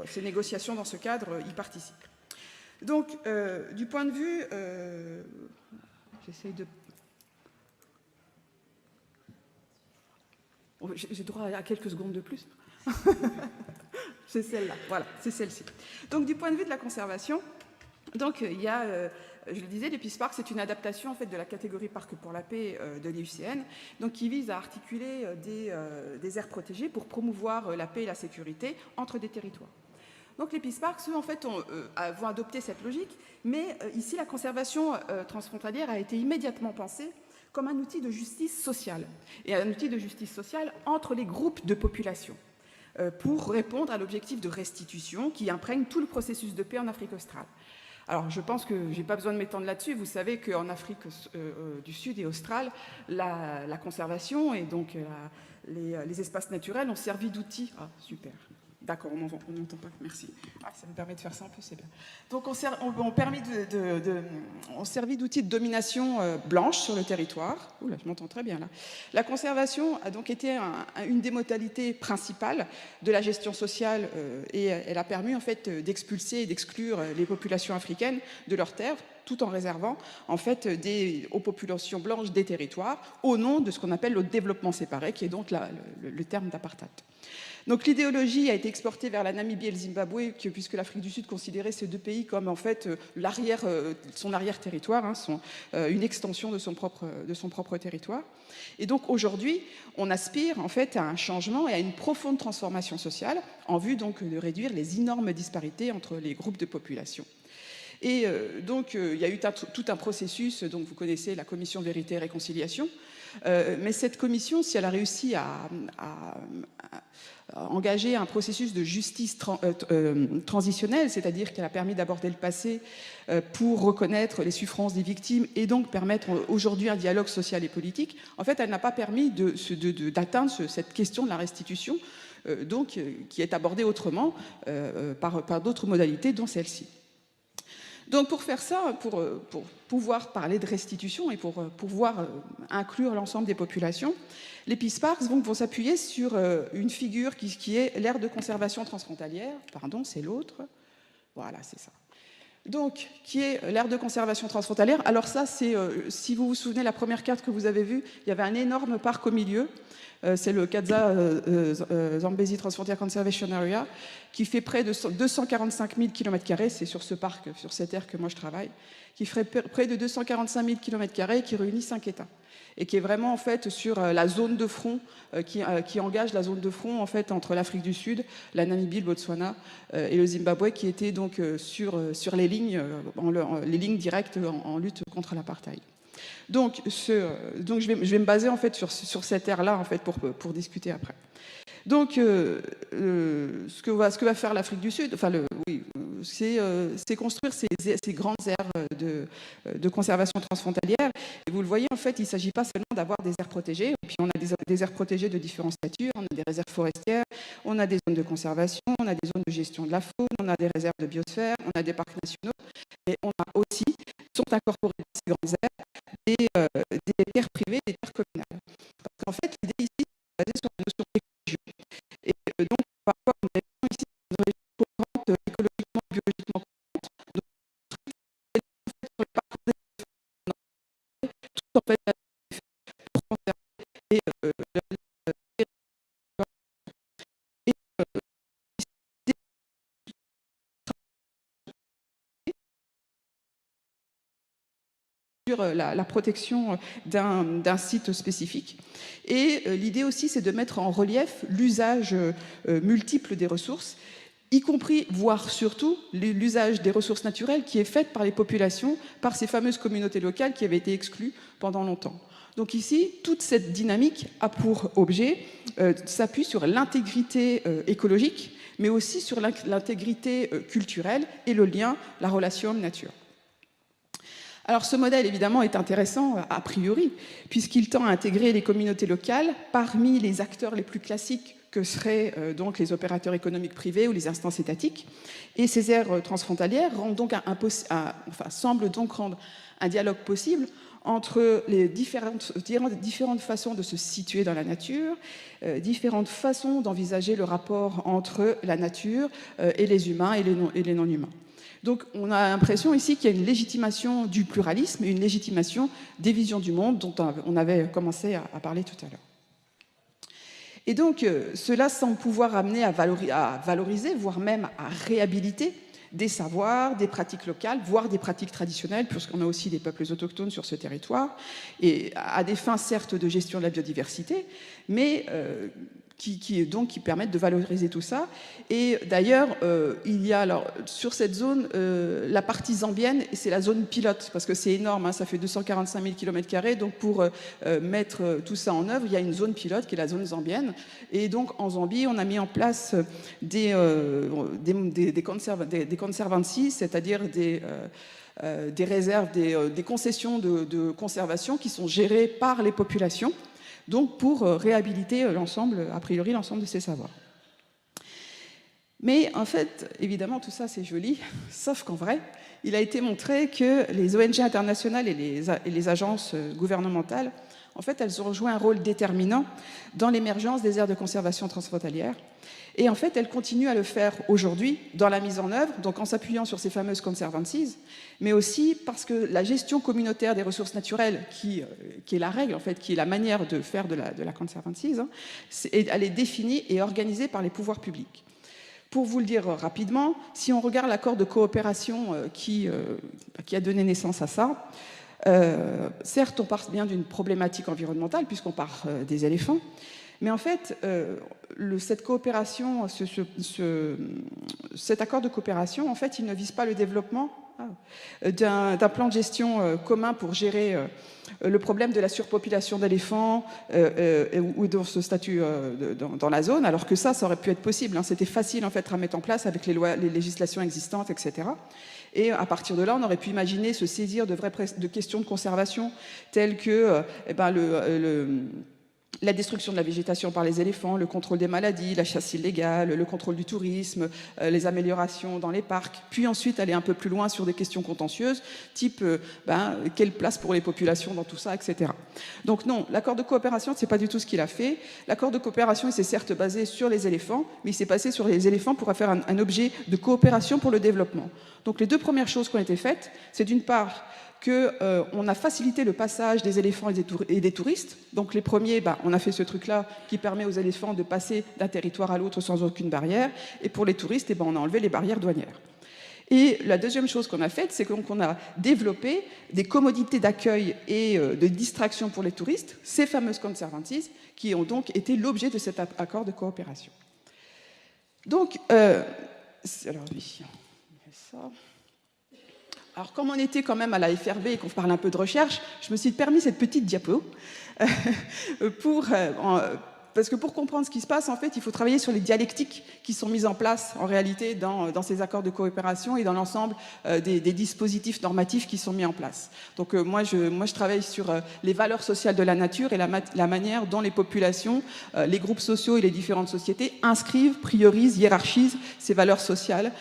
ces négociations dans ce cadre, y participent. Donc, du point de vue... j'essaye de... J'ai droit à quelques secondes de plus. C'est celle-là, voilà, c'est celle-ci. Donc du point de vue de la conservation, donc il y a, je le disais, les Peace Parks, c'est une adaptation en fait de la catégorie Parc pour la paix de l'IUCN, donc qui vise à articuler des aires protégées pour promouvoir la paix et la sécurité entre des territoires. Donc les Peace Parks, eux, en fait, vont adopter cette logique, mais ici, la conservation transfrontalière a été immédiatement pensée comme un outil de justice sociale, et un outil de justice sociale entre les groupes de population, pour répondre à l'objectif de restitution qui imprègne tout le processus de paix en Afrique australe. Alors, je pense que je n'ai pas besoin de m'étendre là-dessus. Vous savez qu'en Afrique du Sud et australe, la conservation et donc les espaces naturels ont servi d'outils. Ah, super. D'accord, on n'entend pas, merci. Ah, ça me permet de faire ça un peu, c'est bien. Donc, on servi d'outils de domination blanche sur le territoire. Oula, je m'entends très bien là. La conservation a donc été une des modalités principales de la gestion sociale et elle a permis en fait d'expulser et d'exclure les populations africaines de leurs terres, tout en réservant en fait aux populations blanches des territoires au nom de ce qu'on appelle le développement séparé, qui est donc le terme d'apartheid. Donc l'idéologie a été exportée vers la Namibie et le Zimbabwe, puisque l'Afrique du Sud considérait ces deux pays comme en fait son arrière-territoire, une extension de son propre territoire. Et donc aujourd'hui, on aspire en fait à un changement et à une profonde transformation sociale en vue donc de réduire les énormes disparités entre les groupes de population. Et donc, il y a eu tout un processus, donc vous connaissez la commission Vérité et Réconciliation, mais cette commission, si elle a réussi à engager un processus de justice transitionnelle, c'est-à-dire qu'elle a permis d'aborder le passé pour reconnaître les souffrances des victimes et donc permettre aujourd'hui un dialogue social et politique, en fait, elle n'a pas permis d'atteindre cette question de la restitution, donc, qui est abordée autrement par d'autres modalités, dont celle-ci. Donc pour faire ça, pour pouvoir parler de restitution et pour pouvoir inclure l'ensemble des populations, les Peace Parks vont s'appuyer sur une figure qui est l'aire de conservation transfrontalière. Pardon, c'est l'autre. Voilà, c'est ça. Donc, qui est l'aire de conservation transfrontalière. Alors ça, c'est, si vous vous souvenez, la première carte que vous avez vue, il y avait un énorme parc au milieu. C'est le Kadza Zambezi Transfrontier Conservation Area, qui fait près de 245 000 km². C'est sur ce parc, sur cette aire que moi je travaille, qui ferait près de 245 000 km², qui réunit 5 États. Et qui est vraiment en fait sur la zone de front, qui engage la zone de front en fait entre l'Afrique du Sud, la Namibie, le Botswana et le Zimbabwe, qui était donc sur les lignes, les lignes directes en lutte contre l'apartheid. Donc je vais me baser en fait sur cette ère-là en fait pour discuter après. Donc ce que va faire l'Afrique du Sud, c'est construire ces grandes aires de conservation transfrontalière. Et vous le voyez, en fait, il ne s'agit pas seulement d'avoir des aires protégées. Et puis on a des aires protégées de différents statuts, on a des réserves forestières, on a des zones de conservation, on a des zones de gestion de la faune, on a des réserves de biosphère, on a des parcs nationaux. Et on a aussi, sont incorporées dans ces grandes aires, des terres privées, des terres communales. Parce qu'en fait, l'idée ici, c'est basée sur la notion d'écologie. Et donc, parfois, on est ici dans une région trop grande, écologiquement, biologiquement courante. Donc, sur le parcours des tout en fait, pour conserver et sur la protection d'un site spécifique. Et l'idée aussi, c'est de mettre en relief l'usage multiple des ressources, y compris, voire surtout, l'usage des ressources naturelles qui est fait par les populations, par ces fameuses communautés locales qui avaient été exclues pendant longtemps. Donc ici, toute cette dynamique a pour objet, s'appuie sur l'intégrité écologique, mais aussi sur l'intégrité culturelle et le lien, la relation homme-nature. Alors ce modèle, évidemment, est intéressant a priori, puisqu'il tend à intégrer les communautés locales parmi les acteurs les plus classiques que seraient donc les opérateurs économiques privés ou les instances étatiques. Et ces aires transfrontalières semblent donc rendre un dialogue possible entre les différentes façons de se situer dans la nature, différentes façons d'envisager le rapport entre la nature et les humains et les non-humains. Donc on a l'impression ici qu'il y a une légitimation du pluralisme et une légitimation des visions du monde dont on avait commencé à parler tout à l'heure. Et donc, cela semble pouvoir amener à valoriser, voire même à réhabiliter des savoirs, des pratiques locales, voire des pratiques traditionnelles, puisqu'on a aussi des peuples autochtones sur ce territoire, et à des fins certes de gestion de la biodiversité, mais qui permettent de valoriser tout ça. Et d'ailleurs, il y a alors, sur cette zone la partie zambienne, et c'est la zone pilote, parce que c'est énorme, hein, ça fait 245 000 km², donc pour mettre tout ça en œuvre, il y a une zone pilote qui est la zone zambienne. Et donc en Zambie, on a mis en place des conservancies, c'est-à-dire des réserves, des concessions de conservation qui sont gérées par les populations, donc pour réhabiliter a priori l'ensemble de ces savoirs. Mais en fait, évidemment, tout ça c'est joli, sauf qu'en vrai, il a été montré que les ONG internationales et les agences gouvernementales, en fait, elles ont joué un rôle déterminant dans l'émergence des aires de conservation transfrontalières. Et en fait, elles continuent à le faire aujourd'hui dans la mise en œuvre, donc en s'appuyant sur ces fameuses conservancies, mais aussi parce que la gestion communautaire des ressources naturelles, qui est la règle, en fait, qui est la manière de faire de la conservancies, hein, elle est définie et organisée par les pouvoirs publics. Pour vous le dire rapidement, si on regarde l'accord de coopération qui a donné naissance à ça, certes, on part bien d'une problématique environnementale, puisqu'on part des éléphants, mais en fait, cette coopération, cet accord de coopération, en fait, il ne vise pas le développement d'un plan de gestion commun pour gérer le problème de la surpopulation d'éléphants ou dans ce statut dans la zone, alors que ça aurait pu être possible. Hein, c'était facile en fait à mettre en place avec les législations existantes, etc. Et à partir de là, on aurait pu imaginer se saisir de questions de conservation telles que la destruction de la végétation par les éléphants, le contrôle des maladies, la chasse illégale, le contrôle du tourisme, les améliorations dans les parcs, puis ensuite aller un peu plus loin sur des questions contentieuses, type quelle place pour les populations dans tout ça, etc. Donc non, l'accord de coopération, c'est pas du tout ce qu'il a fait. L'accord de coopération, il s'est certes basé sur les éléphants, mais il s'est basé sur les éléphants pour faire un objet de coopération pour le développement. Donc les deux premières choses qui ont été faites, c'est d'une part qu'on a facilité le passage des éléphants et des touristes. Donc les premiers, on a fait ce truc-là qui permet aux éléphants de passer d'un territoire à l'autre sans aucune barrière. Et pour les touristes, on a enlevé les barrières douanières. Et la deuxième chose qu'on a faite, c'est qu'on a développé des commodités d'accueil et de distraction pour les touristes, ces fameuses conservancies, qui ont donc été l'objet de cet accord de coopération. Donc, alors oui, ça... Alors, comme on était quand même à la FRB et qu'on parle un peu de recherche, je me suis permis cette petite diapo parce que pour comprendre ce qui se passe, en fait, il faut travailler sur les dialectiques qui sont mises en place en réalité dans ces accords de coopération et dans l'ensemble des dispositifs normatifs qui sont mis en place. Donc moi, je travaille sur les valeurs sociales de la nature et la manière dont les populations, les groupes sociaux et les différentes sociétés inscrivent, priorisent, hiérarchisent ces valeurs sociales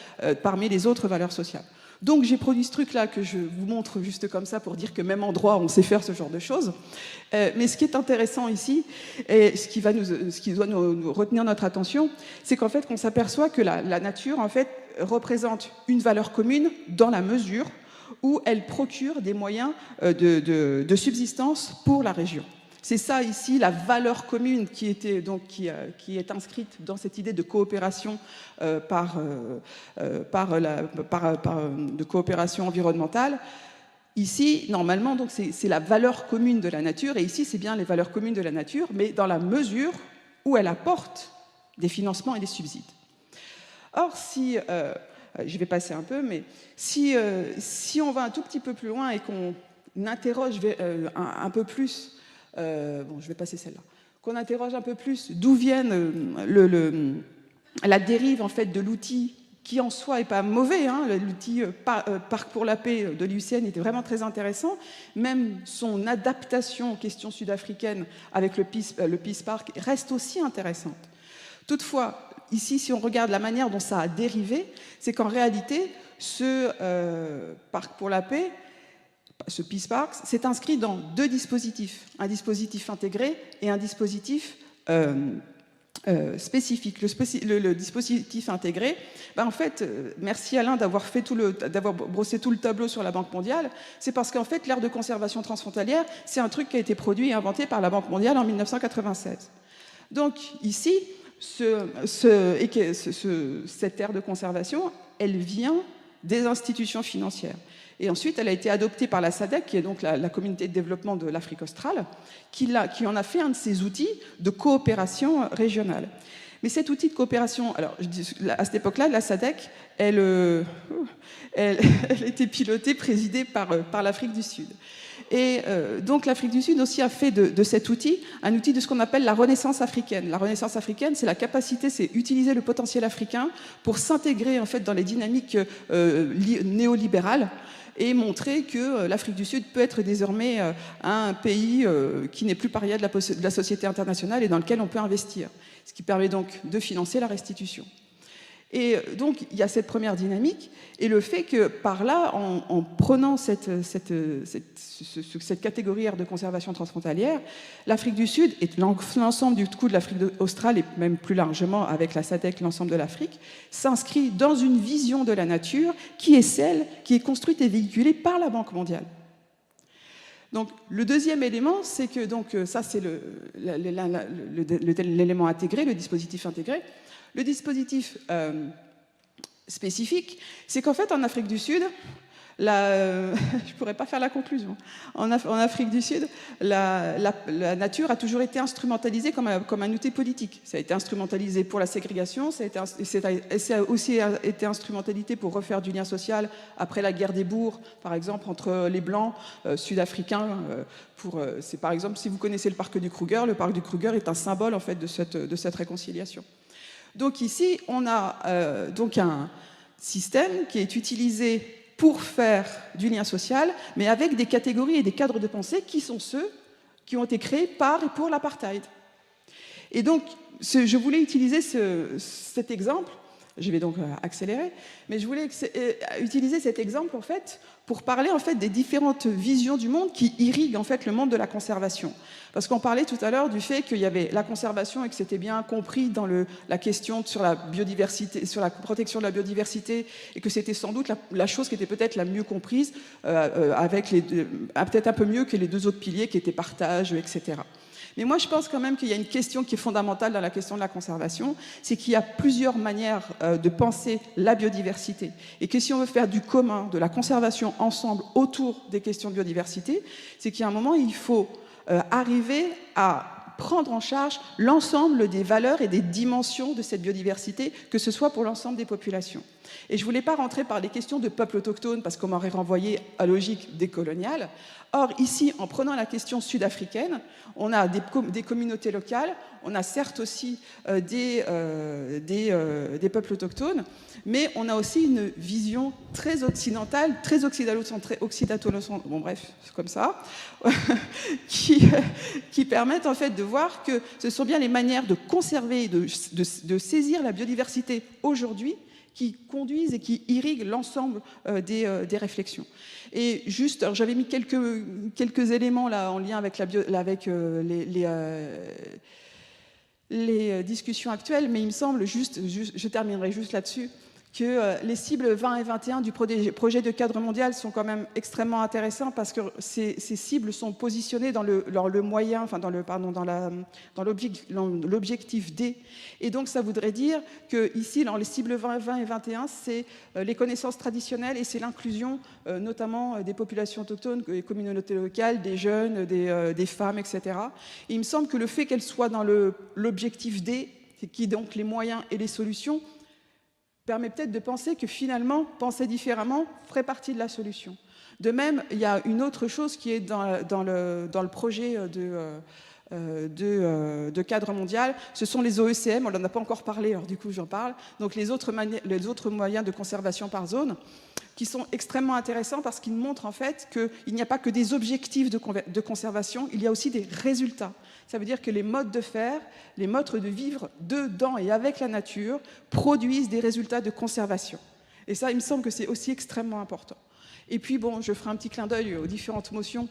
parmi les autres valeurs sociales. Donc j'ai produit ce truc-là que je vous montre juste comme ça pour dire que même endroit on sait faire ce genre de choses. Mais ce qui est intéressant ici, et ce qui doit nous retenir notre attention, c'est qu'en fait qu'on s'aperçoit que la nature en fait représente une valeur commune dans la mesure où elle procure des moyens de subsistance pour la région. C'est ça ici, la valeur commune qui est inscrite dans cette idée de coopération de coopération environnementale. Ici, normalement, donc c'est la valeur commune de la nature, et ici, c'est bien les valeurs communes de la nature, mais dans la mesure où elle apporte des financements et des subsides. Or, je vais passer un peu, mais si on va un tout petit peu plus loin et qu'on interroge un peu plus... je vais passer celle-là. Qu'on interroge un peu plus d'où viennent la dérive en fait de l'outil qui en soi n'est pas mauvais. Hein, l'outil Parc pour la paix de l'IUCN était vraiment très intéressant. Même son adaptation aux questions sud-africaines avec le Peace Park reste aussi intéressante. Toutefois, ici, si on regarde la manière dont ça a dérivé, c'est qu'en réalité, ce Parc pour la paix, ce Peace Park, s'est inscrit dans deux dispositifs, un dispositif intégré et un dispositif spécifique. Le dispositif intégré, en fait, merci Alain d'avoir brossé tout le tableau sur la Banque mondiale, c'est parce qu'en fait, l'aire de conservation transfrontalière, c'est un truc qui a été produit et inventé par la Banque mondiale en 1996. Donc ici, cette aire de conservation, elle vient des institutions financières. Et ensuite, elle a été adoptée par la SADC, qui est donc la communauté de développement de l'Afrique australe, qui en a fait un de ses outils de coopération régionale. Mais cet outil de coopération, alors à cette époque-là, la SADC, elle était pilotée, présidée par l'Afrique du Sud. Et donc l'Afrique du Sud aussi a fait de cet outil un outil de ce qu'on appelle la renaissance africaine. La renaissance africaine, c'est la capacité, c'est utiliser le potentiel africain pour s'intégrer en fait dans les dynamiques néolibérales et montrer que l'Afrique du Sud peut être désormais un pays qui n'est plus paria de la société internationale et dans lequel on peut investir. Ce qui permet donc de financer la restitution. Et donc, il y a cette première dynamique, et le fait que par là, en prenant cette catégorie de conservation transfrontalière, l'Afrique du Sud et l'ensemble du coup de l'Afrique australe, et même plus largement avec la SADC, l'ensemble de l'Afrique, s'inscrit dans une vision de la nature qui est celle qui est construite et véhiculée par la Banque mondiale. Donc, le deuxième élément, c'est que donc, ça, c'est l'élément intégré, le dispositif intégré. Le dispositif spécifique, c'est qu'en fait, en Afrique du Sud, je ne pourrais pas faire la conclusion. En Afrique du Sud, la nature a toujours été instrumentalisée comme un outil politique. Ça a été instrumentalisé pour la ségrégation, ça a aussi été instrumentalisé pour refaire du lien social après la guerre des bourgs, par exemple, entre les Blancs sud-africains. C'est par exemple, si vous connaissez le parc du Kruger est un symbole en fait, de cette réconciliation. Donc ici, on a donc un système qui est utilisé pour faire du lien social, mais avec des catégories et des cadres de pensée qui sont ceux qui ont été créés par et pour l'apartheid. Et donc, je voulais utiliser cet exemple, je vais donc accélérer, mais je voulais utiliser cet exemple en fait pour parler en fait des différentes visions du monde qui irriguent en fait le monde de la conservation. Parce qu'on parlait tout à l'heure du fait qu'il y avait la conservation et que c'était bien compris dans la question sur la biodiversité, sur la protection de la biodiversité, et que c'était sans doute la chose qui était peut-être la mieux comprise, avec peut-être un peu mieux que les deux autres piliers qui étaient partage, etc. Mais moi, je pense quand même qu'il y a une question qui est fondamentale dans la question de la conservation, c'est qu'il y a plusieurs manières de penser la biodiversité. Et que si on veut faire du commun, de la conservation ensemble autour des questions de biodiversité, c'est qu'il y a un moment, il faut arriver à prendre en charge l'ensemble des valeurs et des dimensions de cette biodiversité, que ce soit pour l'ensemble des populations. Et je ne voulais pas rentrer par les questions de peuples autochtones, parce qu'on m'aurait renvoyé à logique décoloniale. Or, ici, en prenant la question sud-africaine, on a des communautés locales, on a certes aussi des peuples autochtones, mais on a aussi une vision très occidentale, très occidentalocentrée, bon bref, c'est comme ça, qui permettent en fait de voir que ce sont bien les manières de conserver, de saisir la biodiversité aujourd'hui qui conduisent et qui irriguent l'ensemble des réflexions. Et juste, j'avais mis quelques éléments là en lien avec les discussions actuelles, mais il me semble, je terminerai juste là-dessus, que les cibles 20 et 21 du projet de cadre mondial sont quand même extrêmement intéressants parce que ces cibles sont positionnées dans l'objectif D. Et donc, ça voudrait dire que ici, dans les cibles 20 et 21, c'est les connaissances traditionnelles et c'est l'inclusion notamment des populations autochtones, des communautés locales, des jeunes, des femmes, etc. Et il me semble que le fait qu'elles soient dans l'objectif D, qui est donc les moyens et les solutions, permet peut-être de penser que finalement, penser différemment ferait partie de la solution. De même, il y a une autre chose qui est dans le projet de cadre mondial, ce sont les OECM, on n'en a pas encore parlé, alors du coup j'en parle, donc les autres moyens de conservation par zone, qui sont extrêmement intéressants parce qu'ils montrent en fait qu'il n'y a pas que des objectifs de conservation, il y a aussi des résultats. Ça veut dire que les modes de faire, les modes de vivre dedans et avec la nature produisent des résultats de conservation. Et ça, il me semble que c'est aussi extrêmement important. Et puis, bon, je ferai un petit clin d'œil aux différentes motions,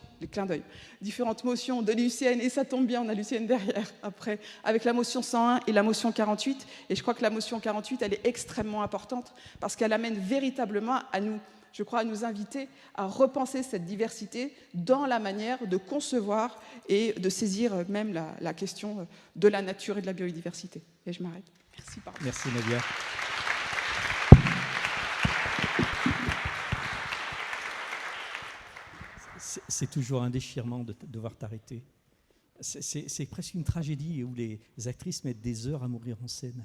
différentes motions de l'UICN, et ça tombe bien, on a l'UICN derrière, après, avec la motion 101 et la motion 48. Et je crois que la motion 48, elle est extrêmement importante parce qu'elle amène véritablement à nous je crois, à nous inviter à repenser cette diversité dans la manière de concevoir et de saisir même la question de la nature et de la biodiversité. Et je m'arrête. Merci. Pardon. Merci Nadia. C'est toujours un déchirement de devoir t'arrêter. C'est presque une tragédie où les actrices mettent des heures à mourir en scène.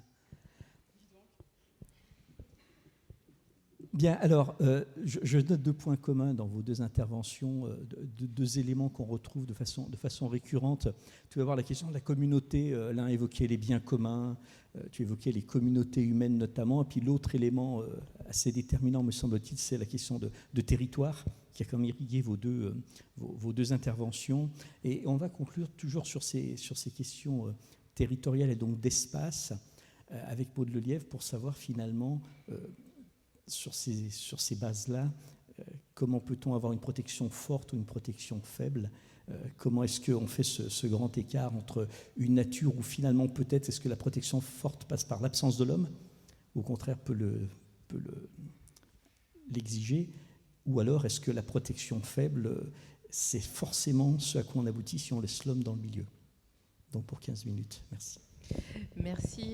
Bien, alors, je note 2 points communs dans vos 2 interventions, 2 éléments qu'on retrouve de façon récurrente. Tu vas voir la question de la communauté. L'un évoquait les biens communs, tu évoquais les communautés humaines notamment, et puis l'autre élément assez déterminant, me semble-t-il, c'est la question de territoire, qui a comme irrigué vos deux interventions. Et on va conclure toujours sur ces questions territoriales et donc d'espace avec Maud Lelièvre pour savoir finalement... sur ces bases-là, comment peut-on avoir une protection forte ou une protection faible ? Comment est-ce qu'on fait ce grand écart entre une nature où finalement peut-être est-ce que la protection forte passe par l'absence de l'homme, ou au contraire peut l'exiger, ou alors est-ce que la protection faible, c'est forcément ce à quoi on aboutit si on laisse l'homme dans le milieu ? Donc pour 15 minutes, merci. Merci,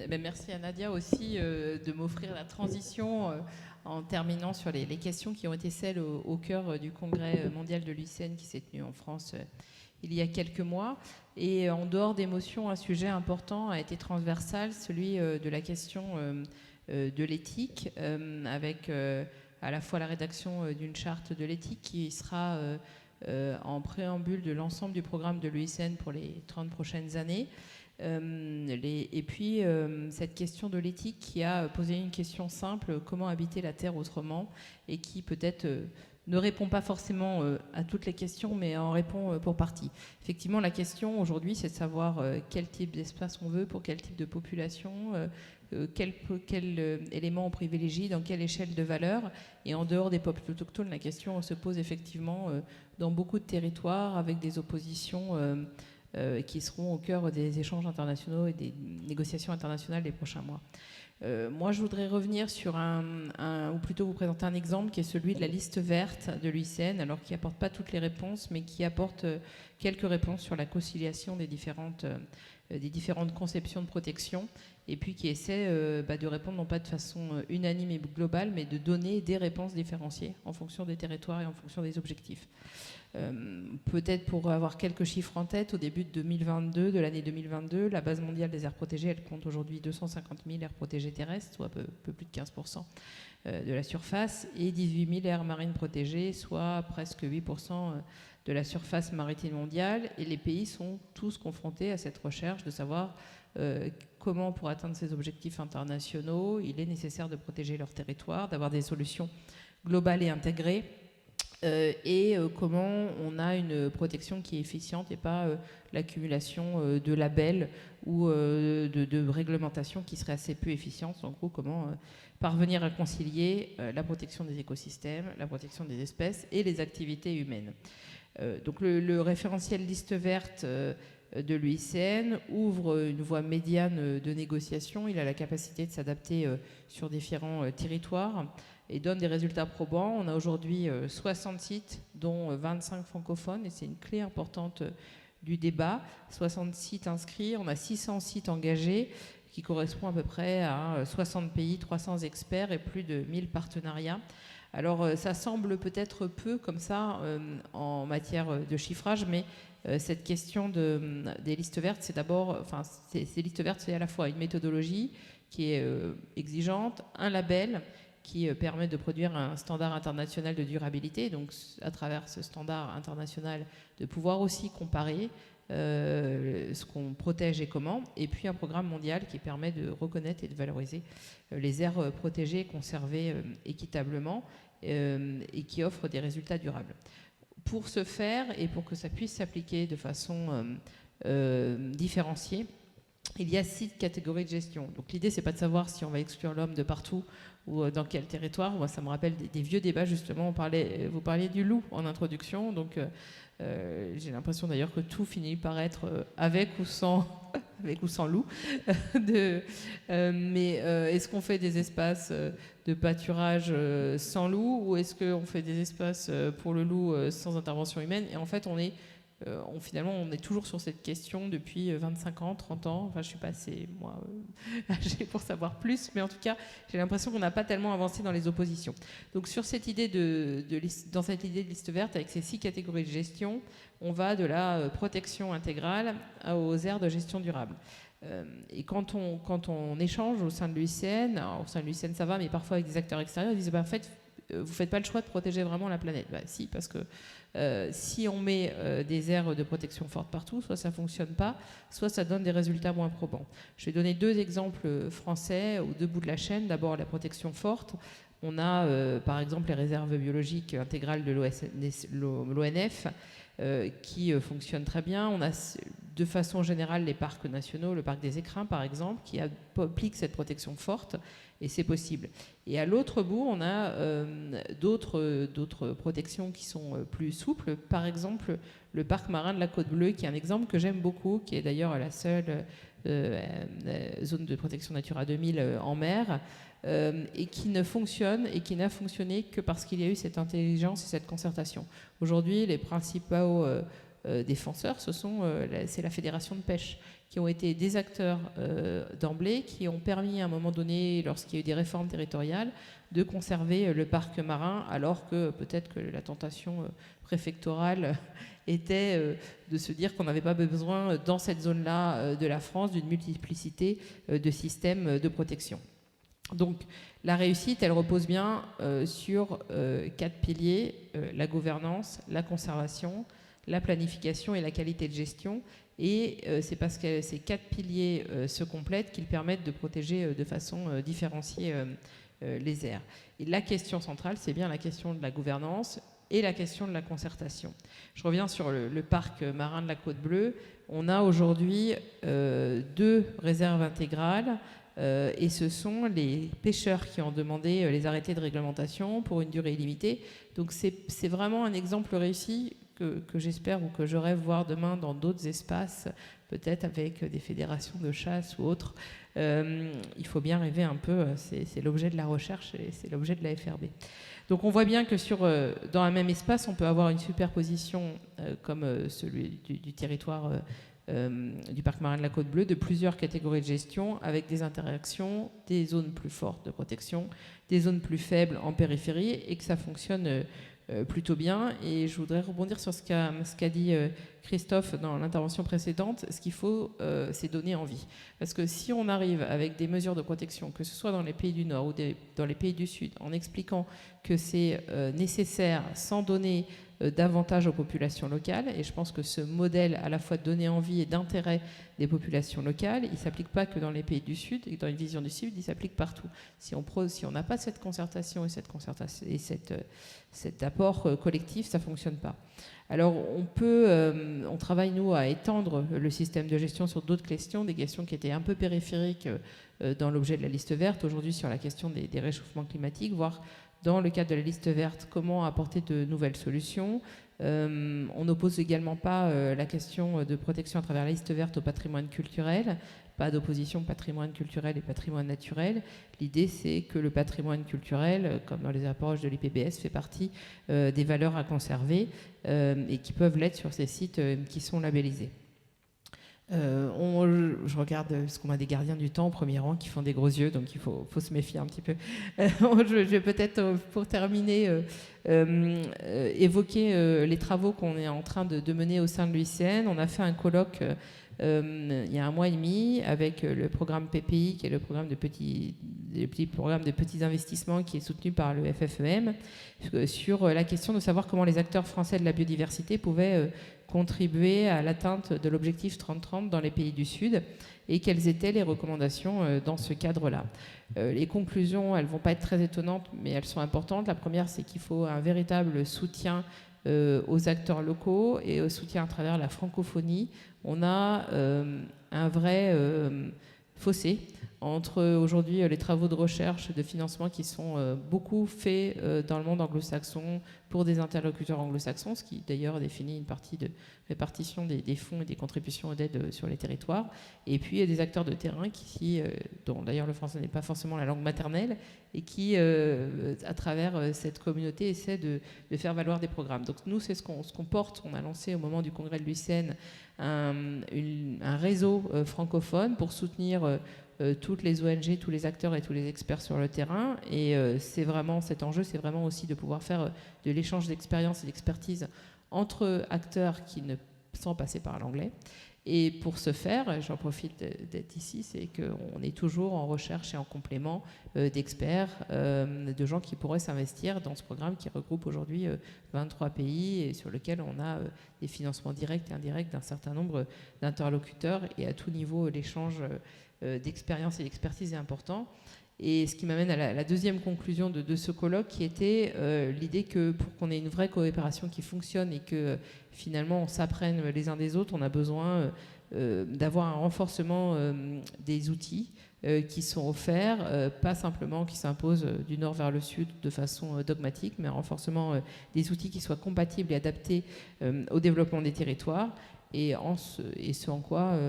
merci à Nadia aussi de m'offrir la transition en terminant sur les questions qui ont été celles au cœur du congrès mondial de l'UICN qui s'est tenu en France il y a quelques mois. Et en dehors d'émotions, un sujet important a été transversal, celui de la question de l'éthique, avec à la fois la rédaction d'une charte de l'éthique qui sera en préambule de l'ensemble du programme de l'UICN pour les 30 prochaines années. Et puis cette question de l'éthique qui a posé une question simple, comment habiter la Terre autrement, et qui peut-être ne répond pas forcément à toutes les questions, mais en répond pour partie. Effectivement, la question aujourd'hui, c'est de savoir quel type d'espace on veut, pour quel type de population, quel élément on privilégie, dans quelle échelle de valeur. Et en dehors des peuples autochtones, la question se pose effectivement dans beaucoup de territoires avec des oppositions qui seront au cœur des échanges internationaux et des négociations internationales des prochains mois. Moi, je voudrais revenir sur ou plutôt vous présenter un exemple qui est celui de la liste verte de l'UICN, alors qui n'apporte pas toutes les réponses, mais qui apporte quelques réponses sur la conciliation des différentes conceptions de protection, et puis qui essaie de répondre non pas de façon unanime et globale, mais de donner des réponses différenciées en fonction des territoires et en fonction des objectifs. Peut-être pour avoir quelques chiffres en tête, au début de l'année 2022, la base mondiale des aires protégées, elle compte aujourd'hui 250 000 aires protégées terrestres, soit un peu plus de 15% de la surface, et 18 000 aires marines protégées, soit presque 8% de la surface maritime mondiale. Et les pays sont tous confrontés à cette recherche de savoir comment, pour atteindre ces objectifs internationaux, il est nécessaire de protéger leur territoire, d'avoir des solutions globales et intégrées, et comment on a une protection qui est efficiente et pas l'accumulation de labels ou de réglementations qui seraient assez peu efficientes. En gros, comment parvenir à concilier la protection des écosystèmes, la protection des espèces et les activités humaines. Donc le référentiel liste verte de l'UICN ouvre une voie médiane de négociation. Il a la capacité de s'adapter sur différents territoires et donne des résultats probants. On a aujourd'hui 60 sites, dont 25 francophones, et c'est une clé importante du débat. 60 sites inscrits, on a 600 sites engagés, qui correspond à peu près à 60 pays, 300 experts et plus de 1000 partenariats. Alors ça semble peut-être peu comme ça en matière de chiffrage, mais cette question des listes vertes, c'est d'abord, ces listes vertes, c'est à la fois une méthodologie qui est exigeante, un label qui permet de produire un standard international de durabilité, donc à travers ce standard international, de pouvoir aussi comparer ce qu'on protège et comment, et puis un programme mondial qui permet de reconnaître et de valoriser les aires protégées et conservées équitablement, et qui offre des résultats durables. Pour ce faire, et pour que ça puisse s'appliquer de façon différenciée, il y a 6 catégories de gestion. Donc l'idée, c'est pas de savoir si on va exclure l'homme de partout ou dans quel territoire. Moi, ça me rappelle des vieux débats, justement. Vous parliez du loup en introduction, donc j'ai l'impression d'ailleurs que tout finit par être avec ou sans avec ou sans loup. Mais est-ce qu'on fait des espaces de pâturage sans loup, ou est-ce qu'on fait des espaces pour le loup sans intervention humaine? Et en fait, finalement, on est toujours sur cette question depuis 25 ans, 30 ans. Enfin, je ne suis pas assez, moi, âgée pour savoir plus, mais en tout cas, j'ai l'impression qu'on n'a pas tellement avancé dans les oppositions. Donc, sur cette idée dans cette idée de liste verte, avec ces 6 catégories de gestion, on va de la protection intégrale aux aires de gestion durable. Et quand on échange au sein de l'UICN, au sein de l'UICN ça va, mais parfois avec des acteurs extérieurs, ils disent en fait, vous ne faites pas le choix de protéger vraiment la planète. Si, parce que si on met des aires de protection fortes partout, soit ça ne fonctionne pas, soit ça donne des résultats moins probants. Je vais donner 2 exemples français aux 2 bouts de la chaîne. D'abord, la protection forte. On a par exemple les réserves biologiques intégrales de l'ONF qui fonctionnent très bien. On a de façon générale les parcs nationaux, le parc des Écrins par exemple, qui applique cette protection forte, et c'est possible. Et à l'autre bout, on a d'autres protections qui sont plus souples. Par exemple, le parc marin de la Côte Bleue, qui est un exemple que j'aime beaucoup, qui est d'ailleurs la seule zone de protection Natura 2000 en mer, et qui ne fonctionne et qui n'a fonctionné que parce qu'il y a eu cette intelligence et cette concertation. Aujourd'hui, les principaux défenseurs, c'est la fédération de pêche, qui ont été des acteurs d'emblée, qui ont permis à un moment donné, lorsqu'il y a eu des réformes territoriales, de conserver le parc marin, alors que peut-être que la tentation préfectorale était de se dire qu'on n'avait pas besoin, dans cette zone-là de la France, d'une multiplicité de systèmes de protection. Donc la réussite, elle repose bien sur 4 piliers, la gouvernance, la conservation, la planification et la qualité de gestion. Et c'est parce que ces 4 piliers se complètent qu'ils permettent de protéger de façon différenciée les aires. Et la question centrale, c'est bien la question de la gouvernance et la question de la concertation. Je reviens sur le parc marin de la Côte Bleue. On a aujourd'hui 2 réserves intégrales. Et ce sont les pêcheurs qui ont demandé les arrêtés de réglementation pour une durée illimitée. Donc c'est vraiment un exemple réussi que j'espère ou que je rêve voir demain dans d'autres espaces, peut-être avec des fédérations de chasse ou autres. Il faut bien rêver un peu, c'est l'objet de la recherche et c'est l'objet de la FRB. Donc on voit bien que dans un même espace, on peut avoir une superposition comme celui du territoire du parc marin de la Côte Bleue, de plusieurs catégories de gestion avec des interactions, des zones plus fortes de protection, des zones plus faibles en périphérie, et que ça fonctionne plutôt bien. Et je voudrais rebondir sur ce qu'a dit Christophe dans l'intervention précédente. Ce qu'il faut, c'est donner envie. Parce que si on arrive avec des mesures de protection, que ce soit dans les pays du Nord ou dans les pays du Sud, en expliquant que c'est nécessaire sans donner davantage aux populations locales, et je pense que ce modèle à la fois de donner envie et d'intérêt des populations locales, il ne s'applique pas que dans les pays du Sud, et dans une vision du Sud, il s'applique partout. Si on n'a pas cette concertation et cet apport collectif, ça ne fonctionne pas. Alors on travaille nous à étendre le système de gestion sur d'autres questions, des questions qui étaient un peu périphériques dans l'objet de la liste verte, aujourd'hui sur la question des réchauffements climatiques, voire dans le cadre de la liste verte, comment apporter de nouvelles solutions. On n'oppose également pas la question de protection à travers la liste verte au patrimoine culturel, pas d'opposition patrimoine culturel et patrimoine naturel. L'idée, c'est que le patrimoine culturel, comme dans les approches de l'IPBES, fait partie des valeurs à conserver et qui peuvent l'être sur ces sites qui sont labellisés. Je regarde, parce qu'on a des gardiens du temps au premier rang qui font des gros yeux, donc il faut se méfier un petit peu. Je vais peut-être, pour terminer, évoquer les travaux qu'on est en train de mener au sein de l'UICN. On a fait un colloque il y a 1 mois et demi avec le programme PPI, qui est le programme de petits investissements qui est soutenu par le FFEM, sur la question de savoir comment les acteurs français de la biodiversité pouvaient contribuer à l'atteinte de l'objectif 30-30 dans les pays du Sud, et quelles étaient les recommandations dans ce cadre-là. Les conclusions, elles ne vont pas être très étonnantes, mais elles sont importantes. La première, c'est qu'il faut un véritable soutien aux acteurs locaux et au soutien à travers la francophonie. On a un vrai fossé entre aujourd'hui les travaux de recherche et de financement qui sont beaucoup faits dans le monde anglo-saxon pour des interlocuteurs anglo-saxons, ce qui d'ailleurs définit une partie de répartition des fonds et des contributions d'aide sur les territoires. Et puis il y a des acteurs de terrain dont d'ailleurs le français n'est pas forcément la langue maternelle et qui, à travers cette communauté, essaient de faire valoir des programmes. Donc nous, c'est ce qu'on porte. On a lancé au moment du congrès de l'UICN un réseau francophone pour soutenir toutes les ONG, tous les acteurs et tous les experts sur le terrain. Et c'est vraiment cet enjeu, c'est vraiment aussi de pouvoir faire de l'échange d'expérience et d'expertise entre acteurs qui ne sont passés par l'anglais. Et pour ce faire, j'en profite d'être ici, c'est qu'on est toujours en recherche et en complément d'experts, de gens qui pourraient s'investir dans ce programme qui regroupe aujourd'hui 23 pays et sur lequel on a des financements directs et indirects d'un certain nombre d'interlocuteurs. Et à tout niveau, l'échange d'expérience et d'expertise est important. Et ce qui m'amène à la deuxième conclusion de ce colloque, qui était l'idée que pour qu'on ait une vraie coopération qui fonctionne et que finalement on s'apprenne les uns des autres, on a besoin d'avoir un renforcement des outils qui sont offerts, pas simplement qui s'imposent du nord vers le sud de façon dogmatique, mais un renforcement des outils qui soient compatibles et adaptés au développement des territoires, et ce en quoi,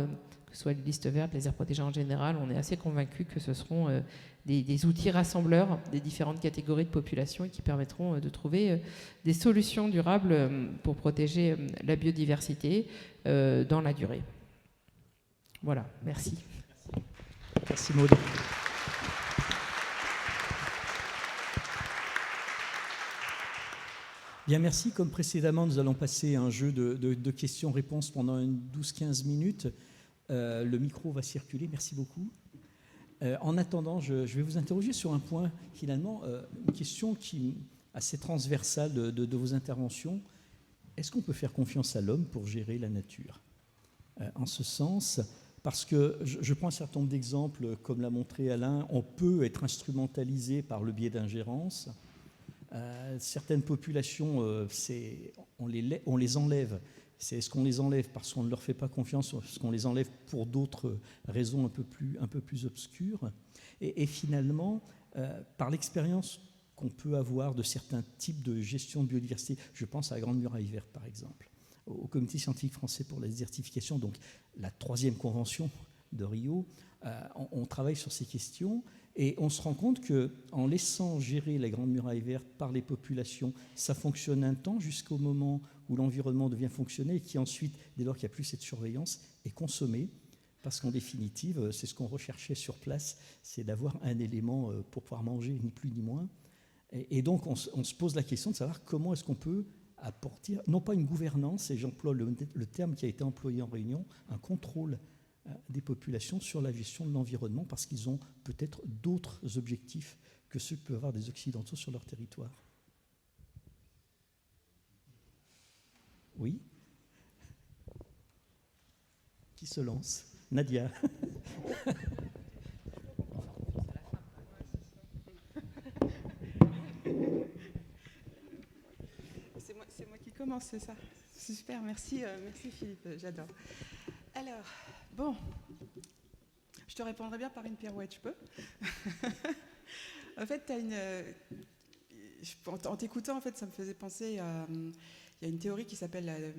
que ce soit les listes vertes, les aires protégées en général, on est assez convaincus que ce seront des outils rassembleurs des différentes catégories de population et qui permettront de trouver des solutions durables pour protéger la biodiversité dans la durée. Voilà, merci. Merci Maud. Bien, merci. Comme précédemment, nous allons passer à un jeu de questions-réponses pendant 12-15 minutes. Le micro va circuler. Merci beaucoup. En attendant, je vais vous interroger sur un point, finalement, une question qui assez transversale de vos interventions. Est-ce qu'on peut faire confiance à l'homme pour gérer la nature ? En ce sens, parce que je prends un certain nombre d'exemples, comme l'a montré Alain, on peut être instrumentalisé par le biais d'ingérence. Certaines populations, on les enlève. Est-ce qu'on les enlève parce qu'on ne leur fait pas confiance ou est-ce qu'on les enlève pour d'autres raisons un peu plus obscures ? Et finalement, par l'expérience qu'on peut avoir de certains types de gestion de biodiversité, je pense à la Grande Muraille Verte par exemple, au Comité scientifique français pour la désertification, donc la 3e convention de Rio, on travaille sur ces questions et on se rend compte qu'en laissant gérer la Grande Muraille Verte par les populations, ça fonctionne un temps jusqu'au moment où l'environnement devient fonctionnel et qui ensuite, dès lors qu'il n'y a plus cette surveillance, est consommé. Parce qu'en définitive, c'est ce qu'on recherchait sur place, c'est d'avoir un élément pour pouvoir manger, ni plus ni moins. Et donc, on se pose la question de savoir comment est-ce qu'on peut apporter, non pas une gouvernance, et j'emploie le terme qui a été employé en réunion, un contrôle des populations sur la gestion de l'environnement, parce qu'ils ont peut-être d'autres objectifs que ceux que peuvent avoir des Occidentaux sur leur territoire. Oui ? Qui se lance ? Nadia. C'est moi qui commence, c'est ça. Super, merci Philippe, j'adore. Alors, bon, je te répondrai bien par une pirouette, je peux. En fait, en t'écoutant, en fait, ça me faisait penser à... Il y a une théorie qui s'appelle,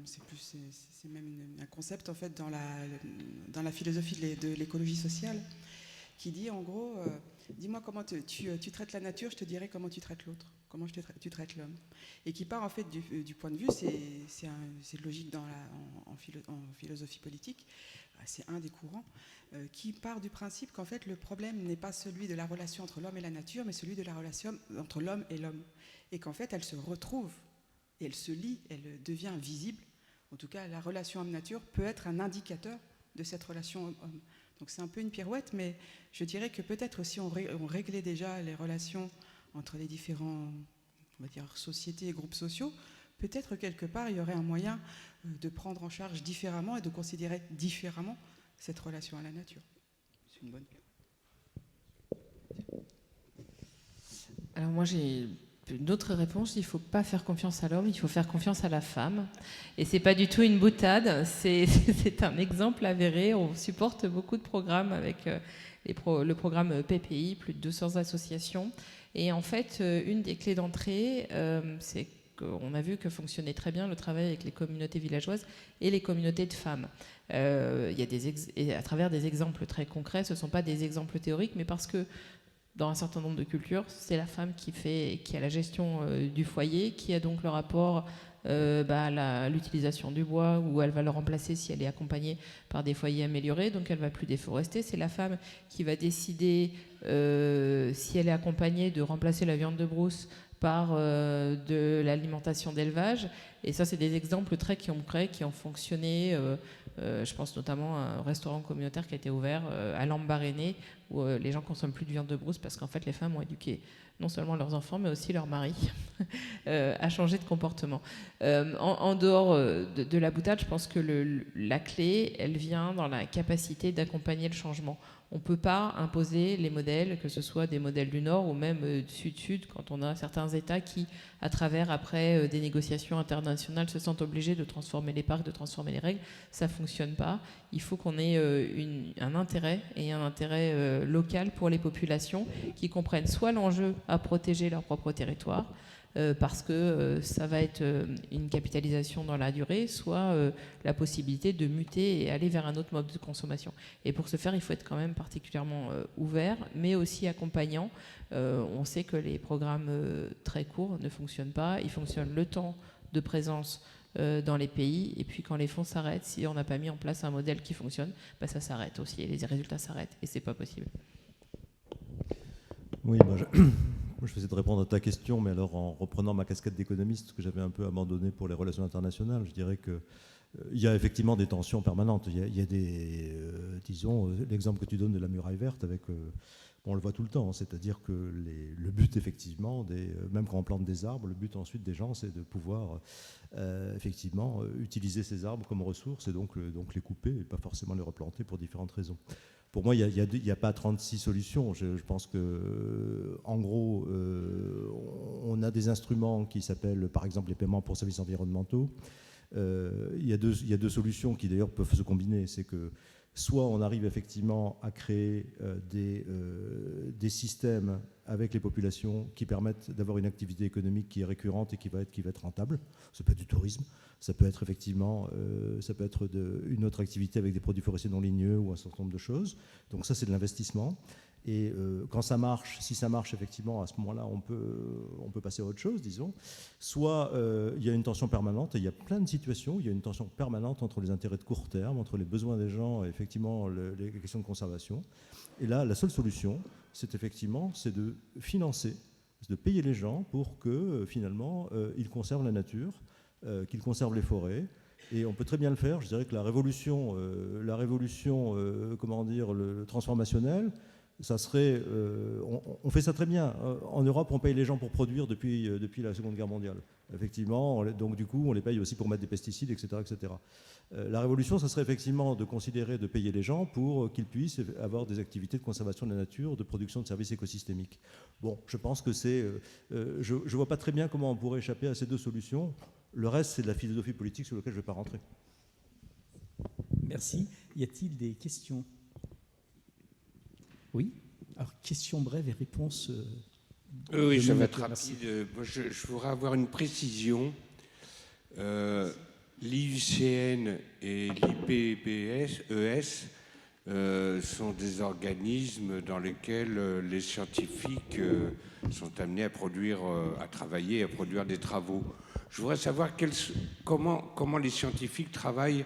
c'est même un concept en fait dans la philosophie de l'écologie sociale, qui dit en gros, dis-moi comment tu traites la nature, je te dirai comment tu traites l'autre, comment tu traites l'homme, et qui part en fait du point de vue, c'est logique en philosophie politique, c'est un des courants qui part du principe qu'en fait le problème n'est pas celui de la relation entre l'homme et la nature, mais celui de la relation entre l'homme et l'homme, et qu'en fait elle se retrouve. Et elle se lie, elle devient visible. En tout cas, la relation homme-nature peut être un indicateur de cette relation homme-homme. Donc c'est un peu une pirouette, mais je dirais que peut-être si on réglait déjà les relations entre les différents, on va dire, sociétés et groupes sociaux, peut-être quelque part il y aurait un moyen de prendre en charge différemment et de considérer différemment cette relation à la nature. C'est une bonne pirouette. Alors moi j'ai Une autre réponse, il ne faut pas faire confiance à l'homme, il faut faire confiance à la femme. Et ce n'est pas du tout une boutade, c'est un exemple avéré. On supporte beaucoup de programmes avec le programme PPI, plus de 200 associations. Et en fait, une des clés d'entrée, c'est qu'on a vu que fonctionnait très bien le travail avec les communautés villageoises et les communautés de femmes. Il y a et à travers des exemples très concrets, ce ne sont pas des exemples théoriques, mais parce que dans un certain nombre de cultures, c'est la femme qui a la gestion du foyer, qui a donc le rapport à l'utilisation du bois, où elle va le remplacer si elle est accompagnée par des foyers améliorés, donc elle ne va plus déforester. C'est la femme qui va décider, si elle est accompagnée, de remplacer la viande de brousse par de l'alimentation d'élevage. Et ça, c'est des exemples très concrets qui ont fonctionné. Je pense notamment à un restaurant communautaire qui a été ouvert à Lambaréné, où les gens consomment plus de viande de brousse parce qu'en fait, les femmes ont éduqué non seulement leurs enfants, mais aussi leur mari à changer de comportement. En dehors de la boutade, je pense que la clé, elle vient dans la capacité d'accompagner le changement. On ne peut pas imposer les modèles, que ce soit des modèles du Nord ou même du Sud-Sud, quand on a certains États qui, à travers, après des négociations internationales, se sentent obligés de transformer les parcs, de transformer les règles. Ça ne fonctionne pas. Il faut qu'on ait un intérêt, et un intérêt local pour les populations qui comprennent soit l'enjeu à protéger leur propre territoire, parce que ça va être une capitalisation dans la durée, soit la possibilité de muter et aller vers un autre mode de consommation. Et pour ce faire, il faut être quand même particulièrement ouvert, mais aussi accompagnant. On sait que les programmes très courts ne fonctionnent pas. Ils fonctionnent le temps de présence dans les pays, et puis quand les fonds s'arrêtent, si on n'a pas mis en place un modèle qui fonctionne, ça s'arrête aussi, et les résultats s'arrêtent, et c'est pas possible. Oui, je vais essayer de répondre à ta question, mais alors en reprenant ma casquette d'économiste que j'avais un peu abandonnée pour les relations internationales, je dirais que il y a effectivement des tensions permanentes. Il y a des, disons, l'exemple que tu donnes de la muraille verte, on le voit tout le temps, c'est-à-dire que le but, effectivement, même quand on plante des arbres, le but ensuite des gens, c'est de pouvoir effectivement utiliser ces arbres comme ressources et donc les couper et pas forcément les replanter pour différentes raisons. Pour moi, il n'y a pas 36 solutions. Je pense que, en gros, on a des instruments qui s'appellent, par exemple, les paiements pour services environnementaux. Il y a deux solutions qui, d'ailleurs, peuvent se combiner. C'est que soit on arrive effectivement à créer des systèmes avec les populations qui permettent d'avoir une activité économique qui est récurrente et qui va être rentable. Ça peut être du tourisme, ça peut être effectivement une autre activité avec des produits forestiers non ligneux ou un certain nombre de choses. Donc ça, c'est de l'investissement. Et quand ça marche, si ça marche effectivement, à ce moment-là, on peut passer à autre chose, disons. Soit il y a une tension permanente, et il y a plein de situations où il y a une tension permanente entre les intérêts de court terme, entre les besoins des gens et effectivement les questions de conservation. Et là, la seule solution, c'est de financer, c'est de payer les gens pour que finalement ils conservent la nature, qu'ils conservent les forêts. Et on peut très bien le faire. Je dirais que la révolution transformationnelle, ça serait, on fait ça très bien. En Europe, on paye les gens pour produire depuis la Seconde Guerre mondiale. Effectivement, donc du coup, on les paye aussi pour mettre des pesticides, etc., etc. La révolution, ça serait effectivement de considérer de payer les gens pour qu'ils puissent avoir des activités de conservation de la nature, de production de services écosystémiques. Bon, je pense que je ne vois pas très bien comment on pourrait échapper à ces deux solutions. Le reste, c'est de la philosophie politique sur laquelle je ne vais pas rentrer. Merci. Y a-t-il des questions ? Oui. Alors, questions brèves et réponses. Oui, ça va être rapide. Moi, je voudrais avoir une précision. L'IUCN et l'IPBES sont des organismes dans lesquels les scientifiques sont amenés à travailler, à produire des travaux. Je voudrais savoir comment les scientifiques travaillent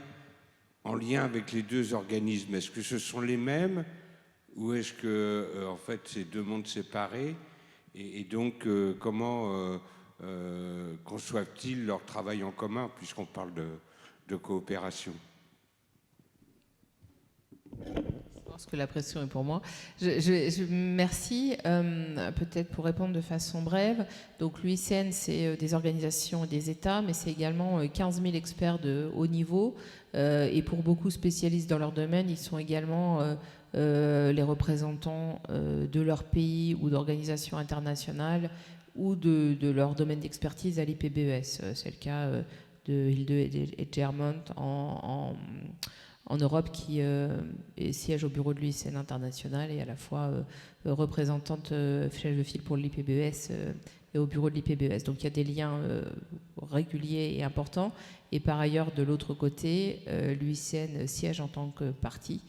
en lien avec les deux organismes. Est-ce que ce sont les mêmes ou est-ce que, en fait, c'est deux mondes séparés? Et donc, comment conçoivent-ils leur travail en commun, puisqu'on parle de coopération? Je pense que la pression est pour moi. Merci. Peut-être pour répondre de façon brève. Donc, l'UICN, c'est des organisations et des États, mais c'est également 15 000 experts de haut niveau. Et pour beaucoup spécialistes dans leur domaine, ils sont également les représentants de leur pays ou d'organisations internationales ou de leur domaine d'expertise à l'IPBES. C'est le cas de Hilde et Germont en Europe, qui siège au bureau de l'UICN international et à la fois représentante chef de file pour l'IPBES et au bureau de l'IPBES. Donc il y a des liens réguliers et importants. Et par ailleurs, de l'autre côté, l'UICN siège en tant que partie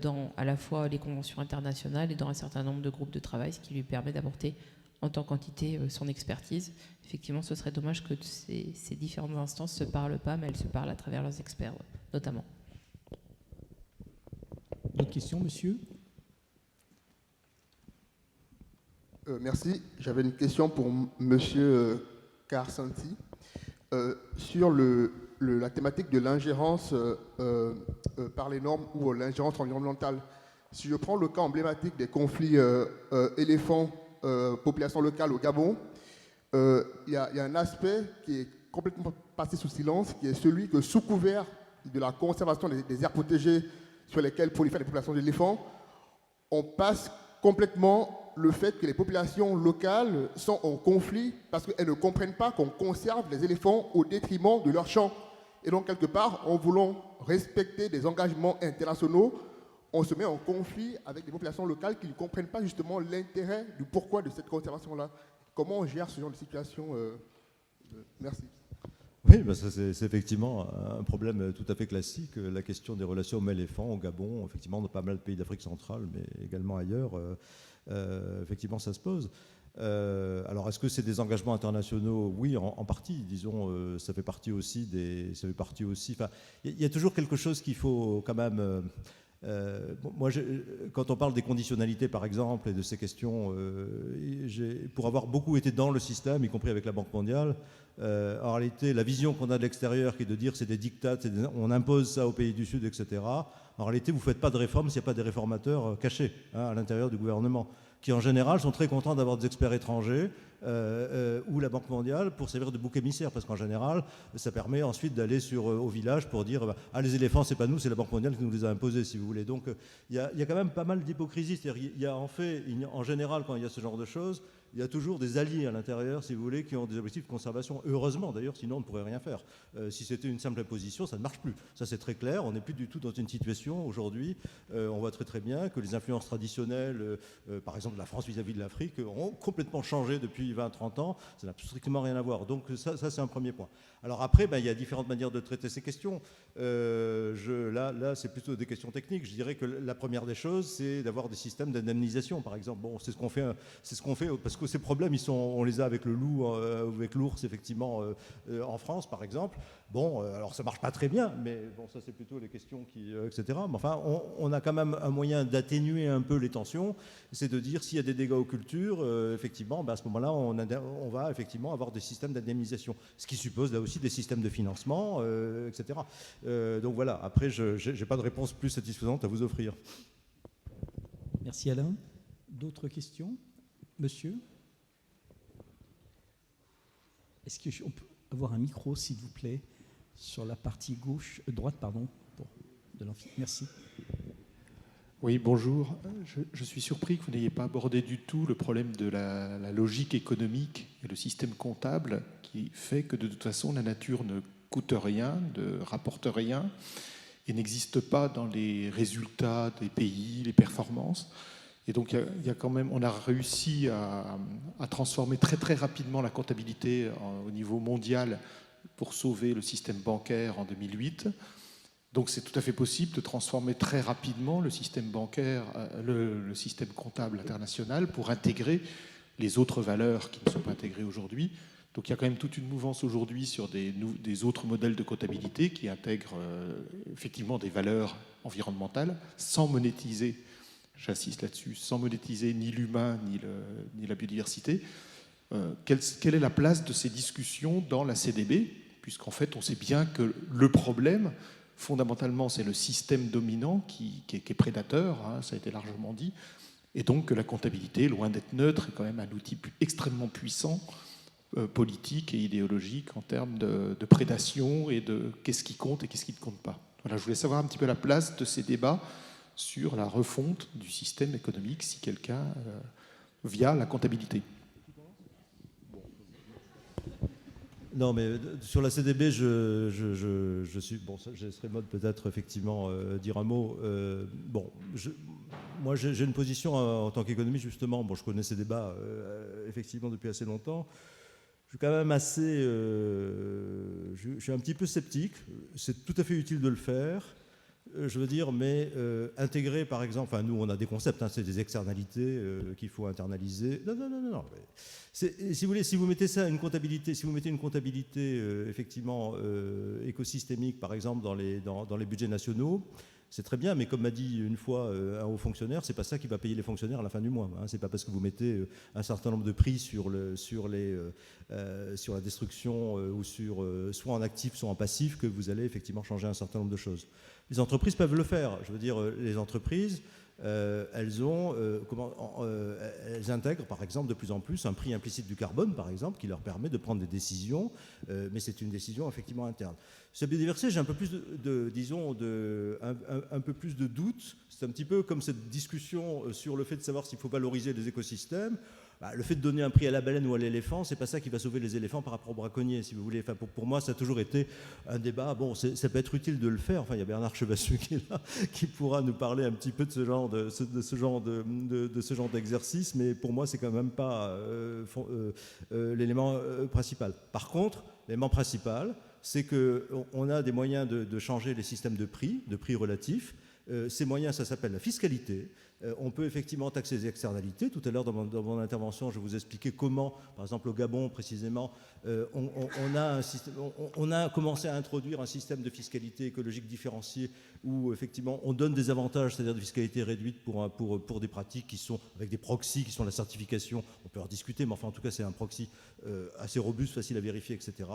dans à la fois les conventions internationales et dans un certain nombre de groupes de travail, ce qui lui permet d'apporter en tant qu'entité son expertise. Effectivement, ce serait dommage que ces différentes instances ne se parlent pas, mais elles se parlent à travers leurs experts, notamment. D'autres questions, monsieur? Merci. J'avais une question pour monsieur Karsanti sur la thématique de l'ingérence par les normes ou l'ingérence environnementale. Si je prends le cas emblématique des conflits éléphants, population locale au Gabon, il y a un aspect qui est complètement passé sous silence, qui est celui que sous couvert de la conservation des aires protégées sur lesquelles prolifèrent les populations d'éléphants, on passe complètement le fait que les populations locales sont en conflit parce qu'elles ne comprennent pas qu'on conserve les éléphants au détriment de leurs champs. Et donc, quelque part, en voulant respecter des engagements internationaux, on se met en conflit avec les populations locales qui ne comprennent pas justement l'intérêt du pourquoi de cette conservation-là. Comment on gère ce genre de situation Merci. Oui, ben ça, c'est effectivement un problème tout à fait classique. La question des relations hommes-éléphants au Gabon, effectivement, dans pas mal de pays d'Afrique centrale, mais également ailleurs, effectivement, ça se pose. Alors, est-ce que c'est des engagements internationaux? Oui, en partie. Disons, ça fait partie aussi Enfin, il y a toujours quelque chose qu'il faut quand même. Moi, quand on parle des conditionnalités, par exemple, et de ces questions, pour avoir beaucoup été dans le système, y compris avec la Banque mondiale, en réalité, la vision qu'on a de l'extérieur, qui est de dire c'est des dictats, on impose ça aux pays du Sud, etc. En réalité, vous ne faites pas de réforme s'il n'y a pas des réformateurs cachés à l'intérieur du gouvernement, qui en général sont très contents d'avoir des experts étrangers ou la Banque mondiale pour servir de bouc émissaire, parce qu'en général, ça permet ensuite d'aller au village pour dire les éléphants, c'est pas nous, c'est la Banque mondiale qui nous les a imposés, si vous voulez. Donc il y a quand même pas mal d'hypocrisie. C'est-à-dire, il y a en général, quand il y a ce genre de choses, il y a toujours des alliés à l'intérieur, si vous voulez, qui ont des objectifs de conservation. Heureusement, d'ailleurs, sinon on ne pourrait rien faire. Si c'était une simple imposition, ça ne marche plus. Ça, c'est très clair. On n'est plus du tout dans une situation aujourd'hui. On voit très très bien que les influences traditionnelles, par exemple de la France vis-à-vis de l'Afrique, ont complètement changé depuis 20-30 ans. Ça n'a strictement rien à voir. Donc ça c'est un premier point. Alors après, il y a différentes manières de traiter ces questions. Là, c'est plutôt des questions techniques. Je dirais que la première des choses, c'est d'avoir des systèmes d'indemnisation, par exemple. Bon, c'est ce qu'on fait, parce que ces problèmes, on les a avec le loup, avec l'ours, effectivement, en France, par exemple. Bon, alors ça marche pas très bien, mais bon, ça c'est plutôt les questions etc. Mais enfin, on a quand même un moyen d'atténuer un peu les tensions, c'est de dire s'il y a des dégâts aux cultures, effectivement, à ce moment-là, on va effectivement avoir des systèmes d'indemnisation, ce qui suppose là aussi des systèmes de financement, etc. Donc voilà. Après, je n'ai pas de réponse plus satisfaisante à vous offrir. Merci Alain. D'autres questions, monsieur? Est-ce qu'on peut avoir un micro, s'il vous plaît, sur la partie droite, de l'amphi. Merci. Oui, bonjour. Je suis surpris que vous n'ayez pas abordé du tout le problème de la logique économique et le système comptable qui fait que de toute façon la nature ne coûte rien, ne rapporte rien et n'existe pas dans les résultats des pays, les performances. Et donc il y a quand même, on a réussi à transformer très très rapidement la comptabilité au niveau mondial pour sauver le système bancaire en 2008. Donc c'est tout à fait possible de transformer très rapidement le système bancaire, le système comptable international pour intégrer les autres valeurs qui ne sont pas intégrées aujourd'hui. Donc il y a quand même toute une mouvance aujourd'hui sur des autres modèles de comptabilité qui intègrent effectivement des valeurs environnementales sans monétiser, j'insiste là-dessus, sans monétiser ni l'humain ni la biodiversité. Quelle est la place de ces discussions dans la CDB? Puisqu'en fait on sait bien que le problème fondamentalement, c'est le système dominant qui est prédateur, hein, ça a été largement dit, et donc que la comptabilité, loin d'être neutre, est quand même un outil extrêmement puissant, politique et idéologique en termes de prédation et de qu'est-ce qui compte et qu'est-ce qui ne compte pas. Voilà, je voulais savoir un petit peu la place de ces débats sur la refonte du système économique, si quelqu'un, via la comptabilité. Non, mais sur la CDB, je suis... Bon, je laisserai Maud peut-être effectivement dire un mot. Moi, j'ai une position en tant qu'économiste, justement. Bon, je connais ces débats effectivement depuis assez longtemps. Je suis quand même assez... je suis un petit peu sceptique. C'est tout à fait utile de le faire. Je veux dire, mais intégrer, par exemple, enfin, nous, on a des concepts, hein, c'est des externalités qu'il faut internaliser. Non. Si vous voulez, si vous mettez ça une comptabilité, si vous mettez une comptabilité effectivement écosystémique, par exemple, dans les budgets nationaux, c'est très bien, mais comme m'a dit une fois un haut fonctionnaire, c'est pas ça qui va payer les fonctionnaires à la fin du mois. Hein. C'est pas parce que vous mettez un certain nombre de prix sur la destruction ou soit en actif, soit en passif, que vous allez effectivement changer un certain nombre de choses. Les entreprises peuvent le faire. Je veux dire, les entreprises, elles intègrent, par exemple, de plus en plus un prix implicite du carbone, par exemple, qui leur permet de prendre des décisions, mais c'est une décision effectivement interne. Sur la biodiversité, j'ai un peu plus un peu plus de doute. C'est un petit peu comme cette discussion sur le fait de savoir s'il faut valoriser les écosystèmes. Le fait de donner un prix à la baleine ou à l'éléphant, c'est pas ça qui va sauver les éléphants par rapport aux braconniers, si vous voulez. Enfin, pour moi, ça a toujours été un débat. Bon, ça peut être utile de le faire. Enfin, il y a Bernard Chevassus qui est là, qui pourra nous parler un petit peu de ce genre d'exercice, mais pour moi, c'est quand même pas l'élément principal. Par contre, l'élément principal, c'est qu'on a des moyens de changer les systèmes de prix relatifs. Ces moyens, ça s'appelle la fiscalité. On peut effectivement taxer les externalités. Tout à l'heure, dans mon intervention, je vous expliquais comment, par exemple au Gabon précisément, on a commencé à introduire un système de fiscalité écologique différencié où effectivement on donne des avantages, c'est-à-dire de fiscalité réduite pour des pratiques qui sont avec des proxys, qui sont la certification. On peut en discuter, mais enfin en tout cas c'est un proxy assez robuste, facile à vérifier, etc.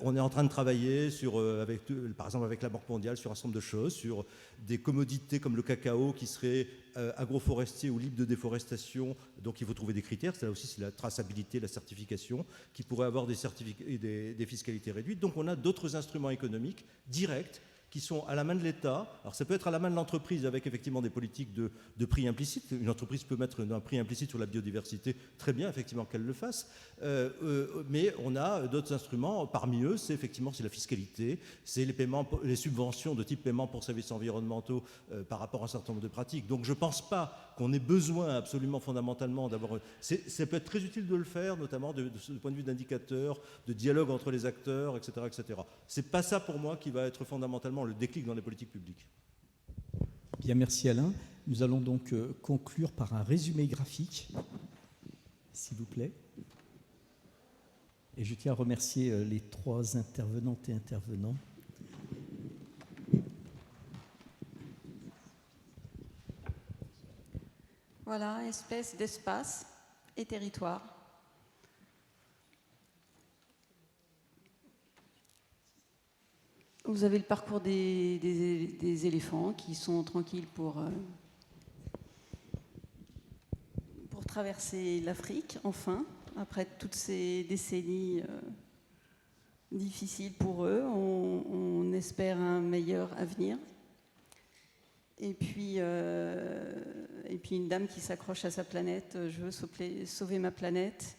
On est en train de travailler par exemple avec la Banque mondiale sur un certain nombre de choses, sur des commodités comme le cacao qui seraient agroforestiers ou libres de déforestation. Donc il faut trouver des critères. C'est là aussi c'est la traçabilité, la certification, qui pourraient avoir des fiscalités réduites. Donc on a d'autres instruments économiques directs qui sont à la main de l'État. Alors ça peut être à la main de l'entreprise avec effectivement des politiques de prix implicites. Une entreprise peut mettre un prix implicite sur la biodiversité, très bien effectivement qu'elle le fasse. Mais on a d'autres instruments. Parmi eux, c'est la fiscalité, c'est les subventions de type paiement pour services environnementaux par rapport à un certain nombre de pratiques. Donc je ne pense pas qu'on ait besoin absolument fondamentalement d'avoir... Ça peut être très utile de le faire, notamment de ce point de vue d'indicateurs, de dialogue entre les acteurs, etc. etc. Ce n'est pas ça pour moi qui va être fondamentalement le déclic dans les politiques publiques. Bien, merci Alain. Nous allons donc conclure par un résumé graphique, s'il vous plaît. Et je tiens à remercier les 3 intervenantes et intervenants. Voilà, espèce d'espace et territoire. Vous avez le parcours des éléphants qui sont tranquilles pour traverser l'Afrique, enfin, après toutes ces décennies difficiles pour eux. On espère un meilleur avenir. Et puis une dame qui s'accroche à sa planète, je veux sauver ma planète.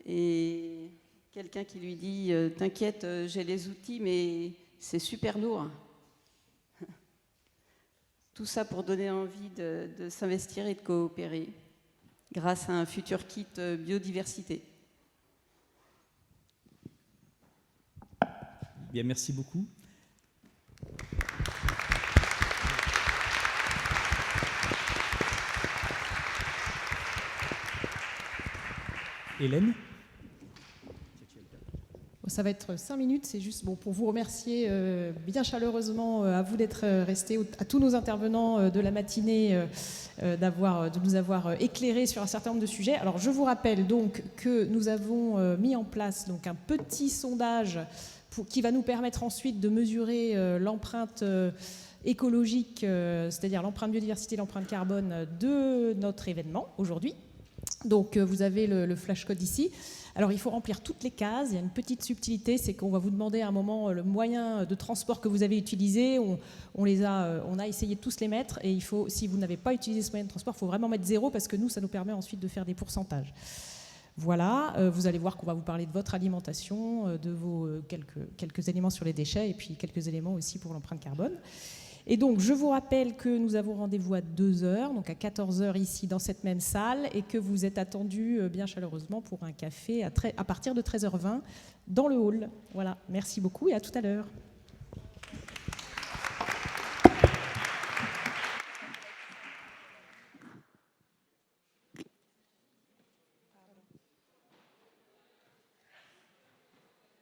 Et quelqu'un qui lui dit, t'inquiète, j'ai les outils, mais c'est super lourd. Tout ça pour donner envie de s'investir et de coopérer grâce à un futur kit biodiversité. Bien, merci beaucoup. Hélène ? Ça va être 5 minutes, c'est juste pour vous remercier bien chaleureusement à vous d'être restés, à tous nos intervenants de la matinée, de nous avoir éclairés sur un certain nombre de sujets. Alors je vous rappelle donc que nous avons mis en place donc, un petit sondage qui va nous permettre ensuite de mesurer l'empreinte écologique, c'est-à-dire l'empreinte biodiversité, l'empreinte carbone de notre événement aujourd'hui. Donc vous avez le flashcode ici. Alors il faut remplir toutes les cases, il y a une petite subtilité, c'est qu'on va vous demander à un moment le moyen de transport que vous avez utilisé, on a essayé de tous les mettre et si vous n'avez pas utilisé ce moyen de transport, il faut vraiment mettre 0 parce que nous ça nous permet ensuite de faire des pourcentages. Voilà, vous allez voir qu'on va vous parler de votre alimentation, de vos quelques éléments sur les déchets et puis quelques éléments aussi pour l'empreinte carbone. Et donc, je vous rappelle que nous avons rendez-vous à 2h, donc à 14h ici dans cette même salle, et que vous êtes attendus bien chaleureusement pour un café à partir de 13h20 dans le hall. Voilà, merci beaucoup et à tout à l'heure.